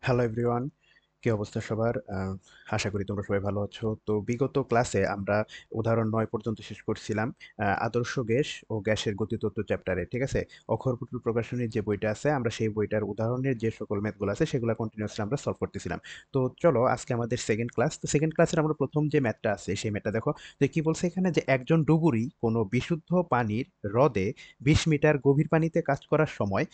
Hello everyone, কি অবস্থা সবার? আশা করি তোমরা সবাই ভালো আছো। তো বিগত ক্লাসে আমরা উদাহরণ ৯ পর্যন্ত শেষ করছিলাম আদর্শ গ্যাস ও গ্যাসের গতিতত্ত্ব চ্যাপ্টারে, ঠিক আছে? অক্ষরপুতুল প্রকাশনীর যে বইটা আছে, আমরা সেই বইটার উদাহরণের যে সকল ম্যাথগুলো আছে সেগুলো কন্টিনিউয়াসলি আমরা সলভ করতেছিলাম। তো চলো আজকে আমাদের সেকেন্ড ক্লাস। তো সেকেন্ড ক্লাসের আমরা প্রথম যে ম্যাথটা আছে সেই ম্যাথটা দেখো যে কি বলছে এখানে, যে একজন ডুবুরি কোনো বিশুদ্ধ পানির হ্রদে ২০ মিটার গভীর পানিতে কাজ করার সময়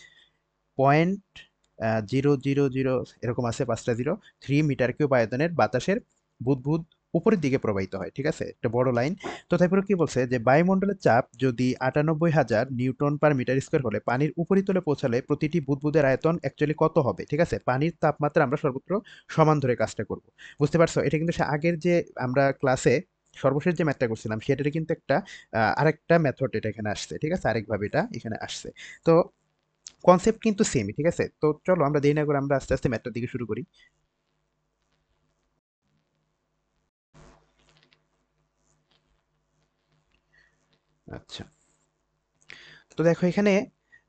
0.000 এরকম আছে, ৫টা জিরো, 3 মিটার কিউব আয়তনের বাতাসের বুদবুদ উপরের দিকে প্রবাহিত হয়, ঠিক আছে? একটা বড় লাইন। তো তারপরে কি বলছে, যে বায়ুমণ্ডলের চাপ যদি ৯৮,০০০ নিউটন পার মিটার স্কোয়ার হলে পানির উপরিতলে পৌঁছালে প্রতিটি বুদবুদের আয়তন অ্যাকচুয়ালি কত হবে, ঠিক আছে? পানির তাপমাত্রা আমরা সর্বত্র সমান ধরে কাজটা করব। বুঝতে পারছো? এটা কিন্তু সে আগের যে আমরা ক্লাসে সর্বশেষ যে ম্যাথটা করছিলাম সেটার কিন্তু একটা আরেকটা মেথড এটা এখানে আসছে, ঠিক আছে? আরেকভাবে এটা এখানে আসছে। তো কনসেপ্ট কিন্তু সেমই, ঠিক আছে? তো চলো আমরা দেরি না করে আমরা আস্তে আস্তে ম্যাথটার দিকে শুরু করি। আচ্ছা, তো দেখো এখানে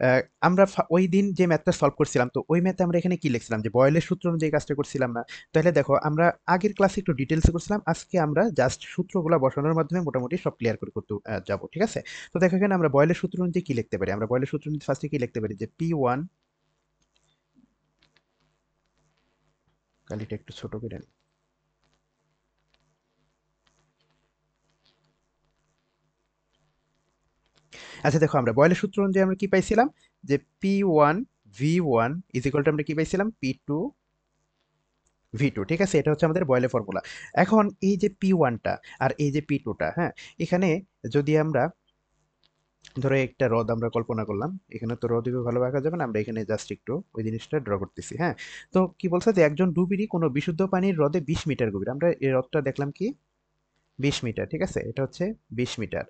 আহ, আমরা ওই দিন যে ম্যাথটা সলভ করছিলাম, তো ওই ম্যাথে আমরা এখানে কি লিখছিলাম, যে বয়েলের সূত্র অনুযায়ী কাজটা করছিলাম না? তাহলে দেখো আমরা আগের ক্লাসে একটু ডিটেলসে করছিলাম, আজকে আমরা জাস্ট সূত্রগুলো বসানোর মাধ্যমে মোটামুটি সব ক্লিয়ার করে করতে যাবো, ঠিক আছে? তো দেখো এখানে আমরা বয়েলের সূত্র অনুযায়ী কি লিখতে পারি, আমরা বয়েলের সূত্র অনুযায়ী ফার্স্টে কি লিখতে পারি, যে P1, কালিটা একটু ছোট করে নিই। আচ্ছা দেখো, আমরা বয়েলের সূত্র অনুযায়ী আমরা কি পাইছিলাম, যে P1 V1 is equal to আমরা কি পাইছিলাম, P2 V2, ঠিক আছে? এটা হচ্ছে আমাদের বয়েলের ফর্মুলা। এখন এই যে P1টা আর এই যে P2টা, হ্যাঁ, এখানে যদি আমরা ধরো একটা হ্রদ আমরা কল্পনা করলাম, এখানে তো হ্রদ এভাবে ভালো রাখা যাবে না, আমরা এখানে জাস্ট একটু ওই জিনিসটা ড্র করতেছি, হ্যাঁ। তো কি বলছে, যে একজন ডুবিরি কোনো বিশুদ্ধ পানির হ্রদে ২০ মিটার গভীর, আমরা এই হ্রদটা দেখলাম কি ২০ মিটার, ঠিক আছে? এটা হচ্ছে ২০ মিটার।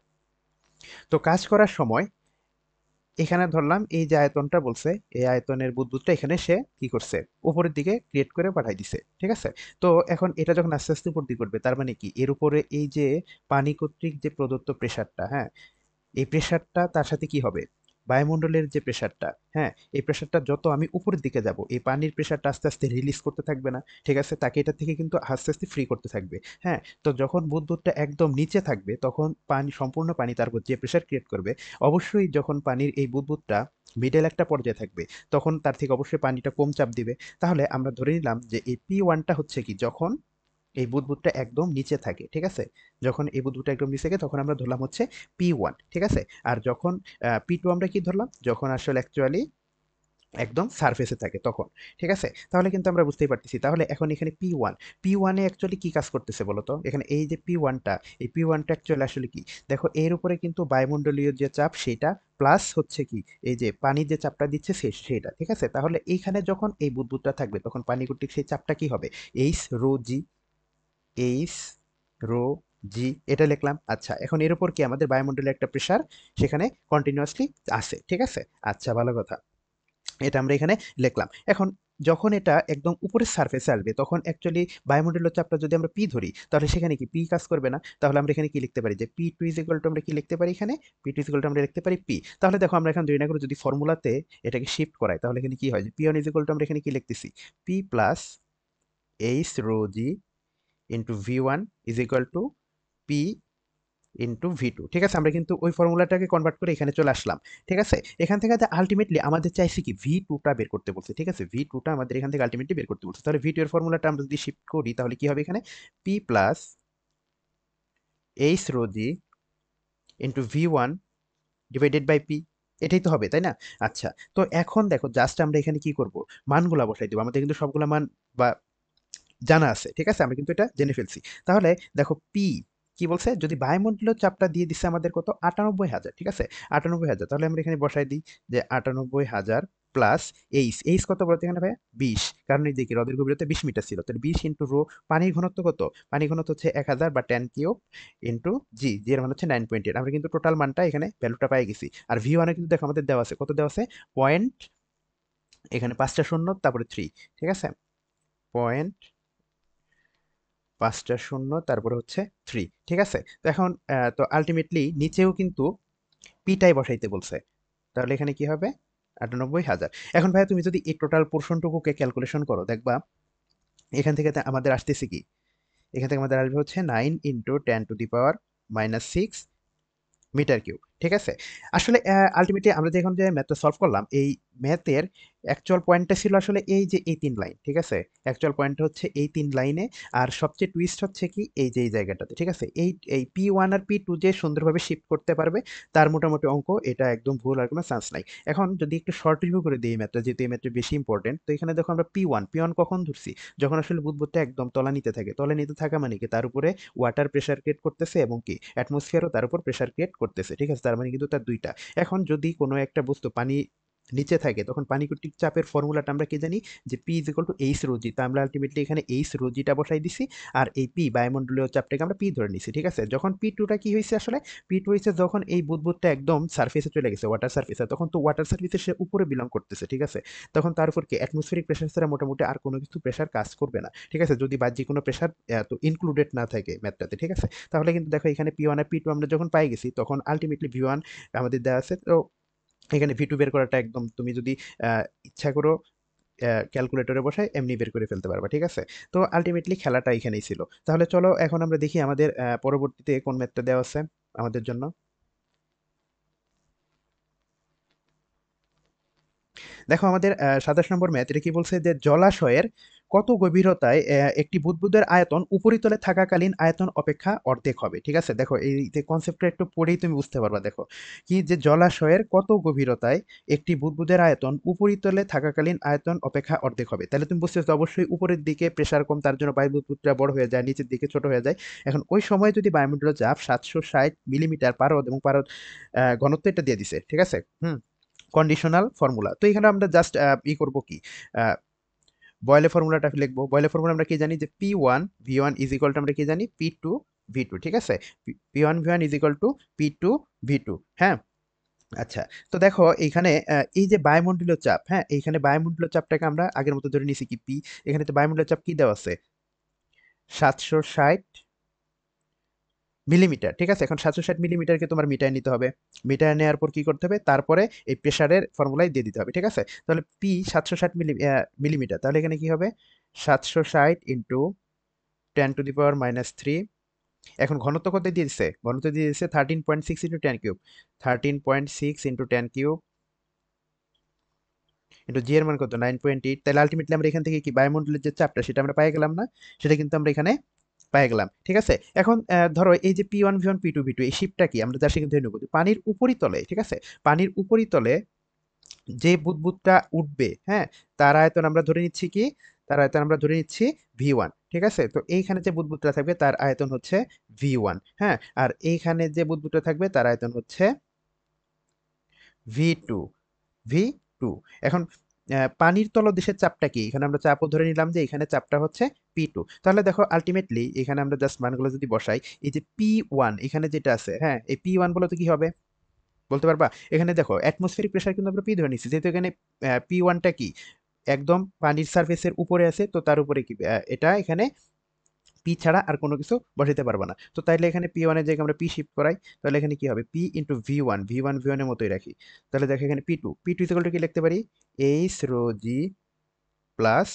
তো কাজ করার সময় এখানে ধরলাম এই যে আয়তনটা বলছে, এই আয়তনের বুদবুদটা এখানে সে কি করছে, উপরের দিকে ক্রিয়েট করে পাঠাই দিছে, ঠিক আছে? তো এখন এটা যখন আস্তে আস্তে উপর দিকে করবে, তার মানে কি এর উপরে এই যে পানি কর্তৃক যে প্রদত্ত প্রেসারটা, হ্যাঁ, এই প্রেসারটা তার সাথে কি হবে, বায়ুমণ্ডলের যে প্রেসারটা, হ্যাঁ, এই প্রেসারটা যত আমি উপরের দিকে যাব, এই পানির প্রেসারটা আস্তে আস্তে রিলিজ করতে থাকবে না, ঠিক আছে? তাকে এটা থেকে কিন্তু আস্তে আস্তে ফ্রি করতে থাকবে, হ্যাঁ। তো যখন বুদবুদটা একদম নিচে থাকবে তখন পানি, সম্পূর্ণ পানি তার উপর যে প্রেসার ক্রিয়েট করবে, অবশ্যই যখন পানির এই বুদবুদটা মিডল একটা পর্যায়ে থাকবে তখন তার থেকে অবশ্যই পানিটা কম চাপ দিবে। তাহলে আমরা ধরে নিলাম যে এই P1টা হচ্ছে কি, যখন এই বুদবুদটা একদম নিচে থাকে, ঠিক আছে? যখন এই বুদবুদটা একদম নিচে থাকে তখন আমরা ধরলাম হচ্ছে P1, ঠিক আছে? আর যখন P2 আমরা কি ধরলাম, যখন আসলে অ্যাকচুয়ালি একদম সারফেসে থাকে তখন, ঠিক আছে? তাহলে কিন্তু আমরা বুঝতেই পারতেছি, তাহলে এখন এখানে P1 এ অ্যাকচুয়ালি কি কাজ করতেছে বলো তো? এখানে এই যে P1টা, এই P1টা অ্যাকচুয়ালি আসলে কি, দেখো এর উপরে কিন্তু বায়ুমণ্ডলীয় যে চাপ সেটা প্লাস হচ্ছে কি, এই যে পানির যে চাপটা দিচ্ছে সেটা, ঠিক আছে? তাহলে এইখানে যখন এই বুদবুদটা থাকবে তখন পানি কর্তৃক সেই চাপটা কি হবে, H ρg, এইচ রো জি, এটা লিখলাম। আচ্ছা, এখন এর উপর কি আমাদের বায়ুমণ্ডলে একটা প্রেসার সেখানে কন্টিনিউয়াসলি আছে, ঠিক আছে? আচ্ছা, ভালো কথা, এটা আমরা এখানে লিখলাম। এখন যখন এটা একদম উপরের সারফেসে আসবে তখন অ্যাকচুয়ালি বায়ুমণ্ডলীয় চাপটা যদি আমরা পি ধরি তাহলে সেখানে কি পি কাজ করবে না? তাহলে আমরা এখানে কি লিখতে পারি, যে P2 ইজ ইকুয়াল টু আমরা কি লিখতে পারি এখানে, P2 ইজ ইকুয়াল টু আমরা লিখতে পারি পি। তাহলে দেখো আমরা এখানে ধরি না করে যদি ফর্মুলাতে এটাকে শিফট করাই তাহলে এখানে কি হয়, যে P1 ইজ ইকুয়াল টু আমরা এখানে কি লিখতেছি, P plus H rho G into V1 is equal to P into V2, ঠিক আছে? আমরা কিন্তু ওই ফর্মুলাটাকে কনভার্ট করে এখানে চলে আসলাম, ঠিক আছে? এখান থেকে আলটিমেটলি আমাদের চাইছে কি V2টা বের করতে বলছে, ঠিক আছে? V2টা আমাদের এখান থেকে আলটিমেটলি বের করতে বলছে। তাহলে V2 এর ফর্মুলাটা আমরা যদি শিফট করি তাহলে কি হবে এখানে, P plus H rho G into V1 divided by P, এটাই তো হবে, তাই না? আচ্ছা, তো এখন দেখো জাস্ট আমরা এখানে কি করব, মানগুলা বসাই দেবো, আমাদের কিন্তু সবগুলা মান বা জানা আছে, ঠিক আছে? আমরা কিন্তু এটা জেনে ফেলছি। তাহলে দেখো পি কি বলছে, যদি বায়ুমণ্ডলীয় চাপটা দিয়ে দিচ্ছে আমাদের কত, ৯৮,০০০, ঠিক আছে? ৯৮,০০০, তাহলে আমরা এখানে বসাই দিই যে ৯৮,০০০ প্লাস এইচ কত বলতে এখানে ভাই ২০, কারণ এই দেখি হ্রদের গভীরতা ২০ মিটার ছিল, তাহলে ২০ ইন্টু রো, পানির ঘনত্ব কত, পানির ঘনত্ব হচ্ছে ১০০০ বা 10 কিউব ইন্টু জি এর মান হচ্ছে 9.8, আমরা কিন্তু টোটাল মানটা এখানে ভ্যালুটা পাই গেছি। আর V1 এ কিন্তু দেখো আমাদের দেওয়া আছে, কত দেওয়া আছে, পয়েন্ট, এখানে ৫টা শূন্য তারপরে 3, ঠিক আছে? পয়েন্ট, ৫টা শূন্য তারপরে হচ্ছে 3, ঠিক আছে? তো এখন তো আল্টিমেটলি নিচেও কিন্তু পিটাই বসাইতে বলছে, তাহলে এখানে কি হবে, 98,000। এখন ভাইয়া তুমি যদি এই টোটাল পোর্শনটুকুকে ক্যালকুলেশন করো দেখবা এখান থেকে আমাদের আসতেছে কি, এখান থেকে আমাদের আসবে হচ্ছে 9 × 10⁻⁻6 মিটার কিউব। ঠিক আছে? আসলে আল্টিমেটলি আমরা যে এখন যে ম্যাথটা সলভ করলাম, এই ম্যাথের অ্যাকচুয়াল পয়েন্টটা ছিল আসলে এই যে এই ৩ লাইন। ঠিক আছে? অ্যাকচুয়াল পয়েন্টটা হচ্ছে এই ৩ লাইনে। আর সবচেয়ে টুইস্ট হচ্ছে কি এই যে এই জায়গাটাতে। ঠিক আছে? এই P1 আর P2 যে সুন্দরভাবে শিফট করতে পারবে তার মোটামুটি অঙ্ক, এটা একদম ভুল আর কোনো চান্স নাই। এখন যদি একটু শর্ট রিভিউ করে দিই এই ম্যাথটা, যেহেতু এই ম্যাথটা বেশি ইম্পোর্টেন্ট। তো এখানে দেখো আমরা P1 কখন ধরছি? যখন আসলে বুদবুদটা একদম তলানিতে থাকে। তলানিতে থাকা মানে কি? তার উপরে ওয়াটার প্রেশার ক্রিয়েট করতেছে এবং কি অ্যাটমসফিয়ারও তার উপর প্রেশার ক্রিয়েট করতেছে। ঠিক আছে? তার মানে কিন্তু তার ২ টা। এখন যদি কোনো একটা বস্তু পানি নিচে থাকে তখন পানিকূট্টিক চাপের ফর্মুলাটা আমরা কি জানি? যে P = H rho g। তো আমরা আল্টিমেটলি এখানে H rho g টা বসাই দিছি। আর এই P বায়ুমণ্ডলীয় চাপটাকে আমরা P ধরে নিছি। ঠিক আছে? যখন P2 টা কি হইছে আসলে? P2 হইছে যখন এই বুদবুদটা একদম সারফেসে চলে গেছে, ওয়াটার সারফেসে। তখন তো ওয়াটার সারফেসে সে উপরে বিলং করতেছে। ঠিক আছে? তখন তার উপর কি অ্যাটমসফিয়ারিক প্রেশার ছাড়া মোটামুটি আর কোনো কিছু প্রেশার কাজ করবে না। ঠিক আছে? যদি বাহ্যিক কোনো প্রেশার তো ইনক্লুডেড না থাকে ম্যাথটাতে। ঠিক আছে? তাহলে কিন্তু দেখো এখানে P1 আর P2 আমরা যখন পাই গেছি তখন আল্টিমেটলি V1 আমাদের দেওয়া আছে। তো এখানে V2 বের করাটা একদম তুমি যদি ইচ্ছা করো ক্যালকুলেটরে বসায় এমনি বের করে ফেলতে পারবা। ঠিক আছে? তো আল্টিমেটলি খেলাটা এখানেই ছিল। তাহলে চলো এখন আমরা দেখি আমাদের পরবর্তীতে কোন ম্যাথটা দেওয়া আছে আমাদের জন্য। দেখো আমাদের ২৭ নম্বর ম্যাথ, এটা কি বলছে যে জলাশয়ের কত গভীরতায় একটি বুদবুদের আয়তন উপরিতলে থাকাকালীন আয়তন অপেক্ষা অর্ধেক হবে। ঠিক আছে? দেখো এই যে কনসেপ্টটা একটু পড়েই তুমি বুঝতে পারবা। দেখো কি যে জলাশয়ের কত গভীরতায় একটি বুদবুদের আয়তন উপরিতলে থাকাকালীন আয়তন অপেক্ষা অর্ধেক হবে। তাহলে তুমি বুঝতেছো অবশ্যই উপরের দিকে প্রেসার কম, তার জন্য বায়ু বুদবুদটা বড় হয়ে যায়, নিচের দিকে ছোট হয়ে যায়। এখন ওই সময় যদি বায়ুমণ্ডলীয় চাপ ৭৬০ মিলিমিটার পারদ এবং পারদ ঘনত্ব এটা দিয়ে দিছে। ঠিক আছে? হুম। Conditional formula. তো এখানে আমরা জাস্ট করব কি বয়েলের ফর্মুলাটা লিখবো। বয়েলের ফর্মুলা আমরা কি জানি যে P1 V1 is equal to আমরা কি জানি P2 V2। ঠিক আছে? P1 V1 is equal two P2 V2। হ্যাঁ? আচ্ছা। তো দেখো এইখানে এই যে বায়ুমণ্ডলীয় চাপ, হ্যাঁ? এইখানে বায়ুমণ্ডলীয় চাপটাকে আমরা আগের মতো ধরে নিছি কি P। এখানে তো বায়ুমণ্ডলীয় চাপ কি দেওয়া আছে? ৭৬০ মিলিমিটার। ঠিক আছে? এখন ৭৬০ মিলিমিটারকে তোমার মিটারে নিতে হবে। মিটারে নেওয়ার পর কি করতে হবে? তারপরে এই প্রেশারের ফর্মুলায় দিয়ে দিতে হবে। ঠিক আছে? তাহলে পি ৭৬০ মিলিমিটার। তাহলে এখানে কি হবে? ৭৬০ ইন্টু 10⁻³ এখন ঘনত্ব কত দিয়ে দিছে? ঘনত্ব দিয়ে দিছে 13.6 ইন্টু 10³ 13.6 ইন্টু 10³ ইন্টু জি এর মান কত? 9.8। তাহলে আল্টিমেটলি আমরা এখান থেকে কি বায়ুমণ্ডলের যে চাপটা সেটা আমরা পেয়ে গেলাম না? সেটা কিন্তু আমরা এখানে পেয়ে গেলাম। ঠিক আছে? এখন ধরো এই যে P1 V1 P2 V2 এই শিপটা কি? আমরা জাস্ট এখান থেকে নেব। পানির উপরিতলে, ঠিক আছে? পানির উপরিতলে যে বুদবুদটা উঠবে, হ্যাঁ? তার আয়তন আমরা ধরে নিচ্ছি কি? তার আয়তন আমরা ধরে নিচ্ছি V1। ঠিক আছে? তো এইখানে যে বুদবুদটা থাকবে তার আয়তন হচ্ছে V1। হ্যাঁ? আর এইখানে যে বুদবুদটা থাকবে তার আয়তন হচ্ছে V2। V2। এখন পানির তলদেশের চাপটা কি? এখানে আমরা চাপও ধরে নিলাম যে এখানে চাপটা হচ্ছে P2। তাহলে দেখো আল্টিমেটলি এখানে আমরা জাস্ট মানগুলো যদি বসাই, এই যে P1 এখানে যেটা আছে, হ্যাঁ? এই P1 বলতে কি হবে? বলতে পারবা? এখানে দেখো অ্যাটমসফিয়ারিক প্রেশার কিন্তু আমরা P ধরে নিচ্ছি। যেহেতু এখানে P1 টা কি? একদম পানির সারফেসের উপরে আছে, তো তার উপরে কি? এটা এখানে পি ছাড়া আর কোনো কিছু বসাইতে পারবা না। তো তাইলে এখানে P1 এর জায়গায় আমরা P শিফট করাই। তাহলে এখানে কি হবে? P ইন্টু V1, V1 এর মতোই রাখি। তাহলে দেখো এখানে P2, P2 is equal to কি লিখতে পারি? H rho g plus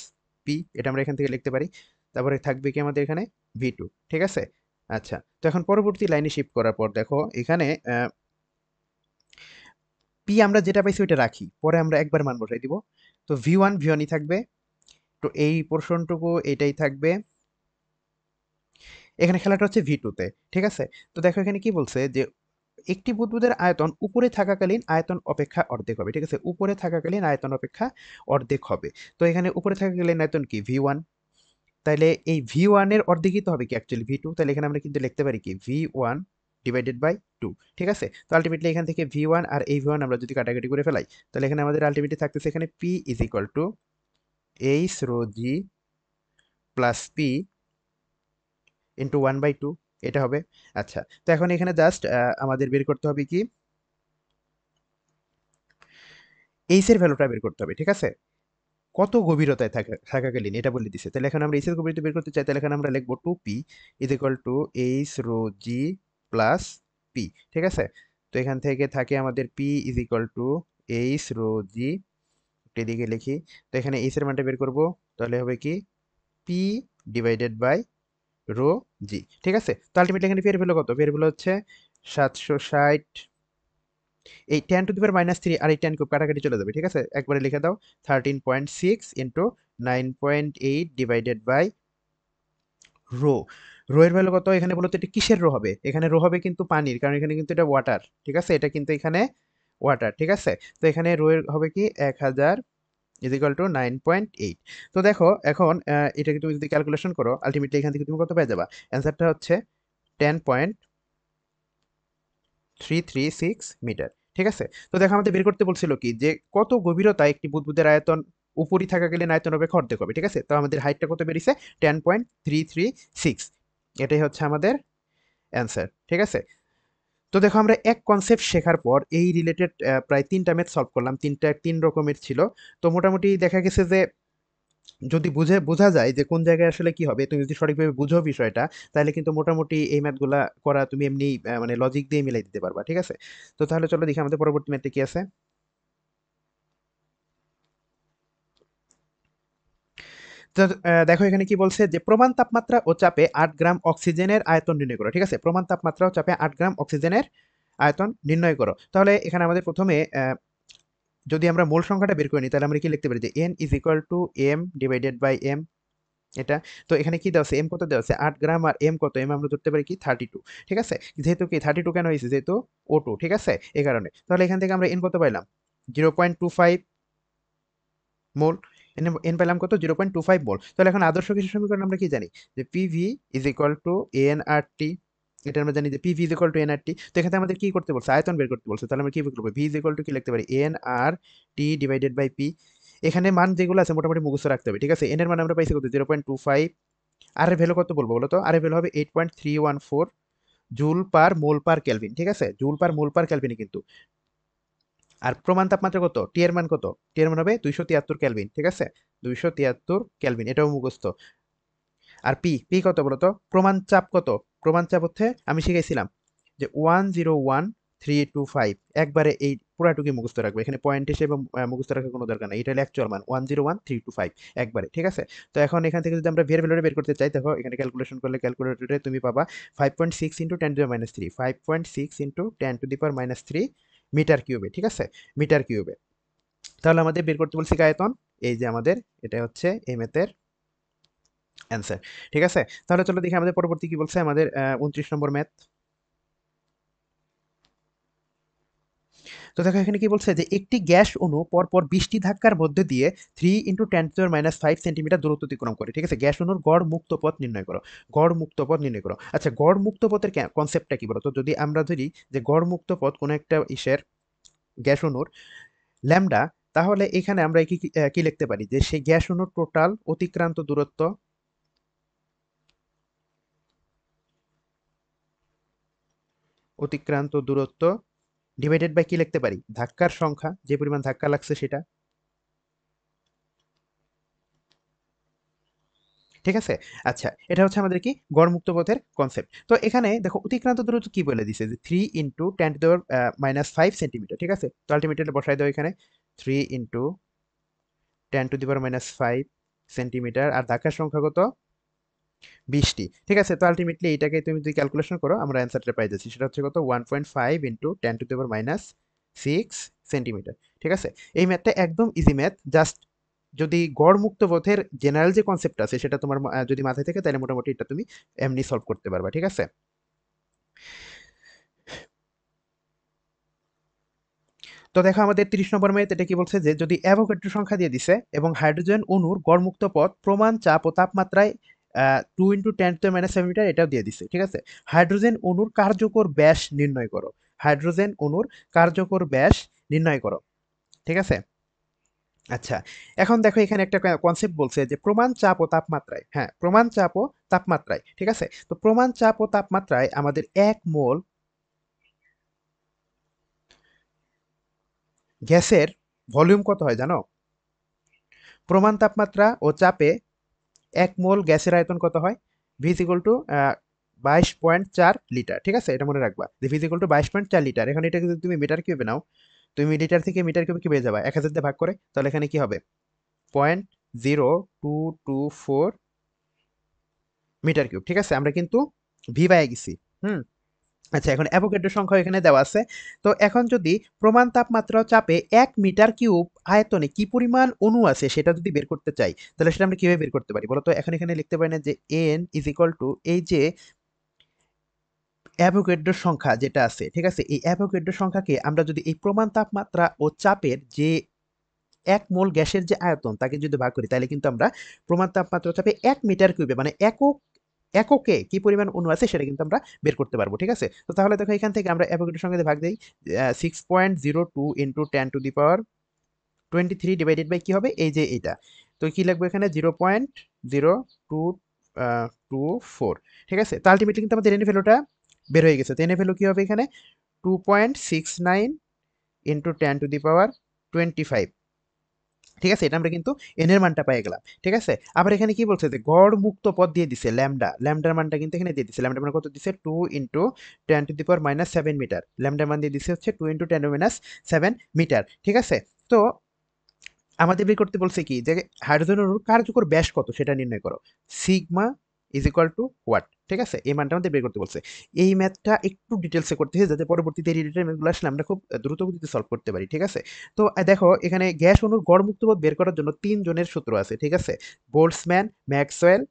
P, এটা আমরা এখান থেকে লিখতে পারি। তারপরে থাকবে কি আমাদের এখানে? V2। ঠিক আছে? আচ্ছা। তো এখন পরবর্তী লাইনে শিফট করার পর দেখো এখানে P আমরা যেটা পাইছি ওইটা রাখি। পরে আমরা একবার মান বসাই দিব। তো V1 ই থাকবে। তো এই পোরশনটুকু এটাই থাকবে। এখানে খেলাটা হচ্ছে V2 তে। ঠিক আছে? তো দেখো এখানে কি বলছে যে একটি বুদবুদের আয়তন উপরে থাকাকালীন আয়তন অপেক্ষা অর্ধেক হবে। ঠিক আছে? উপরে থাকাকালীন আয়তন অপেক্ষা অর্ধেক হবে। তো এখানে উপরে থাকাকালীন আয়তন কি? V1। তাইলে এই V1 এর অর্ধেকই তো হবে কি অ্যাকচুয়ালি V2। তাহলে এখানে আমরা কিন্তু লিখতে পারি কি V1 ডিভাইডেড বাই 2। ঠিক আছে? তো আল্টিমেটলি এখান থেকে V1 আর এই V1 আমরা যদি কাটাকাটি করে ফেলাই, তাহলে এখানে আমাদের আল্টিমেটলি থাকতেছে এখানে P is equal two H rho g plus P into 1/2, এটা হবে। আচ্ছা। তো এখন এখানে জাস্ট আমাদের বের করতে হবে কি? এইচ এর ভ্যালুটা বের করতে হবে। ঠিক আছে? কত গভীরতায় থাকাকালীন এটা বলে দিছে। তাহলে এখন আমরা এইচ এর গভীরতা বের করতে চাই, তাহলে এখানে আমরা লিখব 2p is equal to H rho G plus P. ঠিক আছে? তো এখান থেকে থাকে আমাদের p is equal to H rho G, এদিকে লিখি। তো এখানে এইচ এর মানটা বের করব, তাহলে হবে কি পি ডিভাইডেড বাই রো জি। ঠিক আছে, তো আলটিমেটলি এখানে পি এর ভ্যালু কত? পি এর ভ্যালু হচ্ছে 760। এই 10 টু দি পাওয়ার -3 আর এই 10 কিউব কাটাকাটি চলে যাবে। ঠিক আছে, একবারে লিখে দাও 13.6 into 9.8 divided by rho. Rho এর ভ্যালু কত? এখানে বলতো এটা কিসের রো হবে? এখানে রো হবে কিন্তু পানির, কারণ এখানে কিন্তু এটা ওয়াটার। ঠিক আছে, এটা কিন্তু এখানে ওয়াটার। ঠিক আছে, তো এখানে রো এর হবে কি 1000 ইজ ইকুয়াল টু 9.8। তো দেখো এখন এটাকে তুমি যদি ক্যালকুলেশন করো, আলটিমেটলি এখান থেকে তুমি কত পেয়ে যাবা? অ্যান্সারটা হচ্ছে 10.336 মিটার। ঠিক আছে, তো দেখো আমাদের বের করতে বলছিল কি যে কত গভীরতা একটি বুদবুদের আয়তন উপরই থাকাকালীন আয়তন হবে অর্ধেক হবে। ঠিক আছে, তো আমাদের হাইটটা কত বেরিয়েছে? 10.336। এটাই হচ্ছে আমাদের অ্যান্সার। ঠিক আছে, তো দেখো আমরা এক কনসেপ্ট শেখার পর এই রিলেটেড প্রায় 3টা ম্যাথ সলভ করলাম, 3 রকমের ছিল। তো মোটামুটি দেখা গেছে যে যদি বোঝা যায় যে কোন জায়গায় আসলে কি হবে, তুমি যদি সঠিকভাবে বুঝো বিষয়টা, তাহলে কিন্তু মোটামুটি এই ম্যাথগুলা করা তুমি এমনি মানে লজিক দিয়ে মিলাই দিতে পারবা। ঠিক আছে, তো তাহলে চলো দেখি আমাদের পরবর্তী ম্যাথটা কি আছে। তো দেখো এখানে কি বলছে যে প্রমাণ তাপমাত্রা ও চাপে 8 গ্রাম অক্সিজেনের আয়তন নির্ণয় করো। ঠিক আছে, প্রমাণ তাপমাত্রা ও চাপে 8 গ্রাম অক্সিজেনের আয়তন নির্ণয় করো। তাহলে এখানে আমাদের প্রথমে যদি আমরা মোল সংখ্যাটা বের করে নিই, তাহলে আমরা কি লিখতে পারি যে N is equal to M divided by M. এটা, তো এখানে কি দেওয়া আছে? এম কত দেওয়া আছে? 8 গ্রাম। আর এম কত? এম আমরা ধরতে পারি কি 32। ঠিক আছে, যেহেতু কি 32 কেন হয়েছে? যেহেতু O2। ঠিক আছে, এই কারণে। তাহলে এখান থেকে আমরা এন কত পাইলাম? 0.25 মোল। এন এন পেলাম কত? 0.25 মোল। তাহলে এখন আদর্শ গ্যাসের সমীকরণ আমরা কি জানি? যে PV is equal to N R T. এটা আমরা জানি যে PV is equal to N R T. তো এখানে আমাদের কি করতে বলছে? আয়তন বের করতে বলছে। তাহলে আমরা কি বের করবো? ভি ইজ ইকুয়াল টু কি লিখতে পারি? N R T divided by P. এখানে মান যেগুলো আছে মোটামুটি মুখস্থ রাখতে হবে। ঠিক আছে, এন এর মান আমরা পাইছি কত? 0.25। আর এর ভ্যালু কত বলবো বলো তো? আর এর ভ্যালু হবে 8.314 জুল পার মোল পার কেলভিন। ঠিক আছে, জুল পার মোল পার কেলভিন কিন্তু। আর প্রমাণ তাপমাত্রা কত? টি এর মান কত? টি এর মান হবে 273 কেলভিন। ঠিক আছে, 273 কেলভিন, এটাও মুখস্থ। আর পি পি কত বলতো? প্রমাণ চাপ কত? প্রমাণ চাপ হচ্ছে আমি শিখাইছিলাম যে 101,325। একবারে এই পুরাটুকি মুখস্থ রাখবে, এখানে পয়েন্ট হিসেবে মুখস্থ রাখার কোনো দরকার নাই। এটা হলো অ্যাকচুয়াল মান 101,325 একবারে। ঠিক আছে, তো এখন এখান থেকে যদি আমরা ভি এর ভ্যালুটা বের করতে চাই, দেখো এখানে ক্যালকুলেশন করলে ক্যালকুলেটরে তুমি পাবা 5.6 into 10 to the minus 3, 5.6 into 10 to the power minus 3 metre কিউবে। ঠিক আছে, মিটার কিউবে। তাহলে আমাদের বের করতে বলছি কি আয়তন? এই যে আমাদের এটা হচ্ছে এই ম্যাথের অ্যান্সার। ঠিক আছে, তাহলে চলো দেখি আমাদের পরবর্তী কি বলছে। আমাদের 29 নম্বর ম্যাথ। তো দেখো এখানে কি বলছে যে একটি গ্যাস অণু পরপর 20টি ধাক্কার মধ্যে দিয়ে 3 × 10⁻⁵ সেন্টিমিটার দূরত্ব অতিক্রম করে। ঠিক আছে, গ্যাস অণুর গড় মুক্ত পথ নির্ণয় করো। গড় মুক্ত পথ নির্ণয় করো। আচ্ছা, গড় মুক্ত পথের কনসেপ্টটা কি বলো তো? যদি আমরা ধরি যে গড় মুক্ত পথ কোনো একটা ইসের গ্যাস অণুর ল্যামডা, তাহলে এখানে আমরা কি কি লিখতে পারি? যে সেই গ্যাস অণুর টোটাল অতিক্রান্ত দূরত্ব, অতিক্রান্ত দূরত্ব ডিভাইডেড বাই কি লিখতে পারি? ধাক্কার সংখ্যা, যে পরিমাণ ধাক্কা লাগছে সেটা। ঠিক আছে, আচ্ছা এটা হচ্ছে আমাদের কি গড়মুক্ত পথের কনসেপ্ট। তো এখানে দেখো অতিক্রান্ত দূরত্ব কি বলে দিছে? যে 3 × 10⁻⁵ সেন্টিমিটার। ঠিক আছে, তো আলটিমেটলি বসাই দাও এখানে 3 × 10⁻⁵ সেন্টিমিটার। আর ধাক্কার সংখ্যা কত? 20টি। ঠিক আছে, তো আলটিমেটলি এটাকে তুমি যদি ক্যালকুলেশন করো, আমরা অ্যান্সারটা পাই যাচ্ছি। সেটা হচ্ছে কত? 1.5 ইন্টু 10⁻⁶ সেন্টিমিটার। ঠিক আছে, এই ম্যাথটা একদম ইজি ম্যাথ। জাস্ট যদি গড় মুক্ত পথের জেনারেল যে কনসেপ্ট আছে সেটা তোমার যদি মাথায় থাকে, তাহলে মোটামুটি এটা তুমি এমনি সলভ করতে পারবা। ঠিক আছে, তো দেখো আমাদের 30 নম্বর ম্যাথ। এটা কি বলছে? যে যদি অ্যাভোগাড্রো সংখ্যা দিয়ে দিছে এবং হাইড্রোজেন অণুর গড়মুক্ত পথ প্রমাণ চাপ ও তাপমাত্রায় 2 × 10⁻⁷ মিটার, এটাও দিয়ে দিছে। ঠিক আছে, হাইড্রোজেন অণুর কার্যকর ব্যাস নির্ণয় করো। হাইড্রোজেন অণুর কার্যকর ব্যাস নির্ণয় করো। ঠিক আছে, আচ্ছা এখন দেখো এখানে একটা কনসেপ্ট বলছে যে প্রমাণ চাপ ও তাপমাত্রায়, হ্যাঁ প্রমাণ চাপ ও তাপমাত্রায়। ঠিক আছে, তো প্রমাণ চাপ ও তাপমাত্রায় আমাদের 1 মোল গ্যাসের ভলিউম কত হয় জানো? প্রমাণ তাপমাত্রা ও চাপে 1 মোল গ্যাসের আয়তন কত হয়? ভিজিকল টু 22.4 লিটার। ঠিক আছে, এটা মনে রাখবা যে ভিজিকল টু 22.4 লিটার। এখন এটাকে যদি তুমি মিটার কিউবে নাও, তুমি লিটার থেকে মিটার কিউবে কি পেয়ে যাবা 1000 দিয়ে ভাগ করে, তাহলে এখানে কি হবে 0.0224 মিটার কিউব। ঠিক আছে, আমরা কিন্তু ভি পাই গেছি। হুম। আচ্ছা, এখন অ্যাভোগাড্রো সংখ্যা এখানে দেওয়া আছে। তো এখন যদি প্রমাণ তাপমাত্রা ও চাপে 1 মিটার কিউব আয়তনে কি পরিমাণ অণু আছে সেটা যদি বের করতে চাই, তাহলে সেটা আমরা কিভাবে বের করতে পারি বলো তো? এখন এখানে লিখতে পারি না যে n ইজ ইকুয়াল টু এই যে অ্যাভোগাড্রো সংখ্যা যেটা আছে, ঠিক আছে, এই অ্যাভোগাড্রো সংখ্যাকে আমরা যদি এই প্রমাণ তাপমাত্রা ও চাপের যে 1 মোল গ্যাসের যে আয়তন তাকে যদি ভাগ করি, তাহলে কিন্তু আমরা প্রমাণ তাপমাত্রা ও চাপে 1 মিটার কিউবে মানে এককে কি পরিমাণ অণু আছে সেটা কিন্তু আমরা বের করতে পারবো। ঠিক আছে, তো তাহলে দেখো এখান থেকে আমরা অ্যাভোগাড্রোর সঙ্গে ভাগ দিই 6.02 ইন্টু 10⁻23 ডিভাইডেড বাই কি হবে এই যে এটা, তো কি লিখবো এখানে 0.0224। ঠিক আছে, তো আলটিমেটলি কিন্তু আমাদের এন ভ্যালুটা বের হয়ে গেছে। তো এন ভ্যালু কি হবে এখানে 2.69 ইন্টু 10⁻25। ঠিক আছে, এটা আমরা কিন্তু এন এর মানটা পেয়ে গেলাম। ঠিক আছে, আবার এখানে কি বলছে যে গড় মুক্ত পথ দিয়ে দিছে ল্যামডার মানটা কিন্তু এখানে দিয়ে দিছে। ল্যামডার মান কত দিছে 2 ইন্টু 10⁻⁻7 মিটার। ল্যামডার মান দিয়ে দিছে হচ্ছে 2 ইন্টু 10⁻�7 মিটার। ঠিক আছে, তো আমাদের বের করতে বলছে কি যে হাইড্রোজেন অণুর কার্যকর ব্যাস কত সেটা নির্ণয় করো, sigma is equal to what. ঠিক আছে, এই মানটা আমাদের বের করতে বলছে। এই ম্যাথটা একটু ডিটেলসে করতে হয় যাতে পরবর্তীতে এই রিলেটেড ম্যাথগুলো আসলে আমরা খুব দ্রুত গতিতে সলভ করতে পারি। ঠিক আছে, তো দেখো এখানে গ্যাস অণুর গড় মুক্ত পথ বের করার জন্য 3 জনের সূত্র আছে। ঠিক আছে, বোল্টজম্যান, ম্যাক্সওয়েল,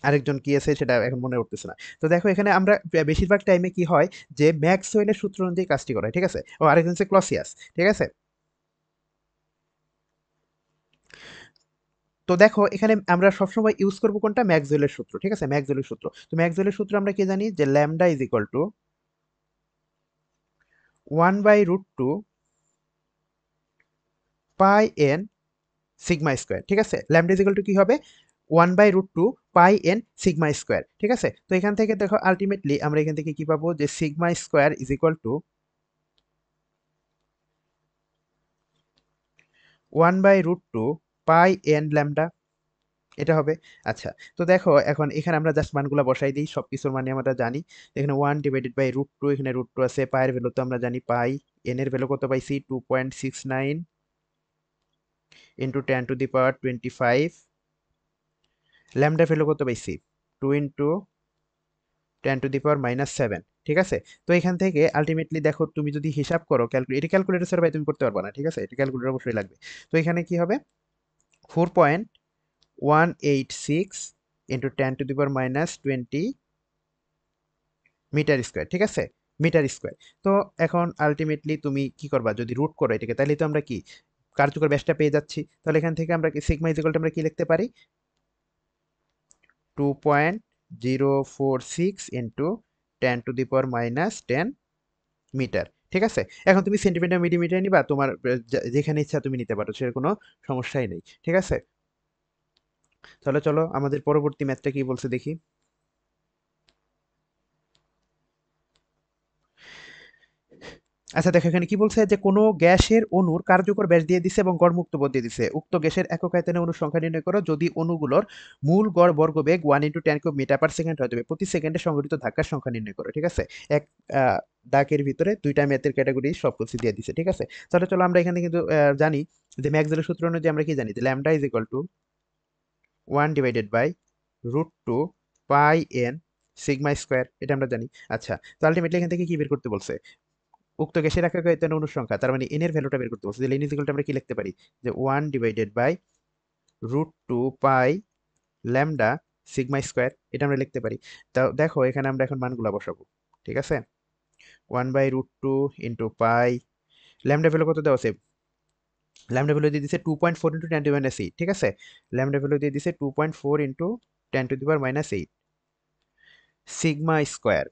আরেকজন কি আছে সেটা এখন মনে উঠতেছে না। তো দেখো এখানে আমরা বেশিরভাগ টাইমে কি হয় যে ম্যাক্সওয়েলের সূত্র অনুযায়ী কাজটি করা হয়। ঠিক আছে, ও আরেকজন হচ্ছে ক্লসিয়াস। ঠিক আছে, তো দেখো এখানে আমরা সবসময় ইউজ করবো কোনটা, ম্যাক্সওয়েলের সূত্র। ঠিক আছে, ম্যাক্সওয়েলের সূত্র, তো ম্যাক্সওয়েলের সূত্র আমরা কি জানি যে lambda is equal two 1/√2 pi N sigma square. ঠিক আছে, ল্যামডা ইজ ইকুয়াল টু কি হবে 1/√2 পাই এন সিগমা স্কোয়ার। ঠিক আছে, তো এখান থেকে দেখো আলটিমেটলি আমরা এখান থেকে কি পাবো যে sigma square is equal two 1/√2 pi N lambda, এটা হবে। আচ্ছা, তো দেখো এখন এখানে আমরা জাস্ট মানগুলো বসাই দিই, সব কিছুর মানে আমরা জানি। এখানে 1/√2, এখানে √2 আছে, পায়ের ভ্যালু তো আমরা জানি পাই, এন এর ভ্যালু কত পাইছি 2.69 ইন্টু 10⁻25, ল্যামডা ভ্যালু কত পাইছি 2 ইন্টু 10⁻⁻7। ঠিক আছে, তো এখান থেকে আলটিমেটলি দেখো তুমি যদি হিসাব করো এটা ক্যালকুলেটর ছাড়া ভাই তুমি করতে পারবে না। ঠিক আছে, এটা ক্যালকুলেটর অবশ্যই লাগবে। তো এখানে কি হবে 4.186 ইন্টু 10⁻⁻20 মিটার স্কোয়ার। ঠিক আছে, মিটার স্কোয়ার। তো এখন আলটিমেটলি তুমি কি করবা যদি রুট করো এটাকে, তাহলে তো আমরা কি কার্যকর ব্যাসটা পেয়ে যাচ্ছি। তাহলে এখান থেকে আমরা কি সিগমা ইকুয়াল টু আমরা কি লিখতে পারি 2.046 ইন্টু 10⁻⁻10 মিটার। ঠিক আছে, এখন তুমি সেন্টিমিটার মিলিমিটার নিবা, তোমার যেখানে ইচ্ছা তুমি নিতে পারো, সেটা কোনো সমস্যাই নেই। ঠিক আছে, তাহলে চলো আমাদের পরবর্তী ম্যাথটা কি বলছে দেখি। আচ্ছা দেখো এখানে কি বলছে যে কোনো গ্যাসের অণুর কার্যকর ব্যাস দিয়ে দিছে এবং গড় মুক্ত পথ দিয়ে দিছে, উক্ত গ্যাসের একক আয়তনে অণুর সংখ্যা নির্ণয় করো যদি অণুগুলোর মূল গড় বর্গবেগ 1 × 10³ মিটার পার সেকেন্ড হয়, তবে প্রতি সেকেন্ডে সংঘটিত ধাক্কার সংখ্যা নির্ণয় করো। ঠিক আছে, এক দাগের ভিতরে দুইটা ম্যাথের ক্যাটাগরি সব কিছু দিয়ে দিছে। ঠিক আছে, তাহলে চলো আমরা এখানে কিন্তু জানি যে ম্যাক্সওয়েলের সূত্র অনুযায়ী আমরা কি জানি যে lambda is equal two 1/√2 pi N sigma square, এটা আমরা জানি। আচ্ছা, তো আলটিমেটলি এখান থেকে কি বের করতে বলছে উক্ত গ্যাসের একক আয়তনে অণুর সংখ্যা, তার মানে এন এর ভ্যালুটা বের করতে বলছে। তাহলে এন ইকুয়াল টু আমরা কি লিখতে পারি যে 1/√2 পাই ল্যামডা সিগমা স্কোয়ার, এটা আমরা লিখতে পারি। তা দেখো এখানে আমরা এখন মানগুলা বসাবো। ঠিক আছে, 1/√2 ইন্টু পাই, ল্যামডা ভ্যালু কত দেওয়া আছে, ল্যামডা ভ্যালু দিয়ে দিছে 2.4 ইন্টু 10⁻⁸। ঠিক আছে, ল্যামডা ভ্যালু দিয়ে দিছে 2.4 into 10⁻⁸, sigma square,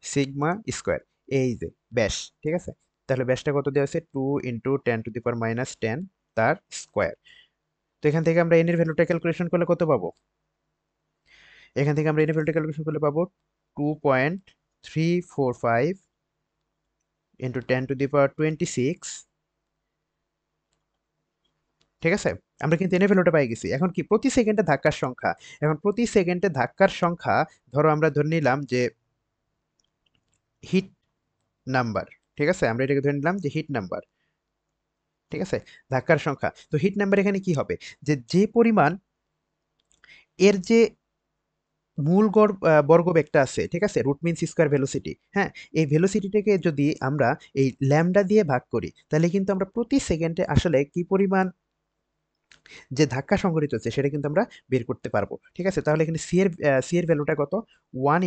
sigma square এই যে ব্যাস। ঠিক আছে, তাহলে ব্যাসটা কত দেওয়া আছে 2 ইন্টু 10⁻⁻10 তার স্কোয়ার। তো এখান থেকে আমরা এন এর ভ্যালুটা ক্যালকুলেশন করলে কত পাবো, এখান থেকে আমরা এন এর ভ্যালুটা ক্যালকুলেশন করলে পাবো 2.345 ইন্টু 10⁻26। ঠিক আছে, আমরা কিন্তু এন এর ভ্যালুটা পাই গেছি। এখন কি প্রতি সেকেন্ডে ধাক্কার সংখ্যা, এখন প্রতি সেকেন্ডে ধাক্কার সংখ্যা ধরো আমরা ধরে নিলাম যে হিট নাম্বার, ঠিক আছে, আমরা এটাকে ধরে নিলাম যে হিট নাম্বার। ঠিক আছে, ধাক্কার সংখ্যা। তো হিট নাম্বার এখানে কি হবে, যে যে পরিমাণ এর যে মূল গড় বর্গবেগটা আছে, ঠিক আছে, রুট মিন স্কয়ার ভেলোসিটি, হ্যাঁ, এই ভেলোসিটিটাকে যদি আমরা এই ল্যামডা দিয়ে ভাগ করি, তাহলে কিন্তু আমরা প্রতি সেকেন্ডে আসলে কি পরিমাণ যে ধাক্কা সংঘটিত হচ্ছে সেটা কিন্তু আমরা বের করতে পারবো। ঠিক আছে, তাহলে এখানে সি এর ভ্যালুটা কত, 1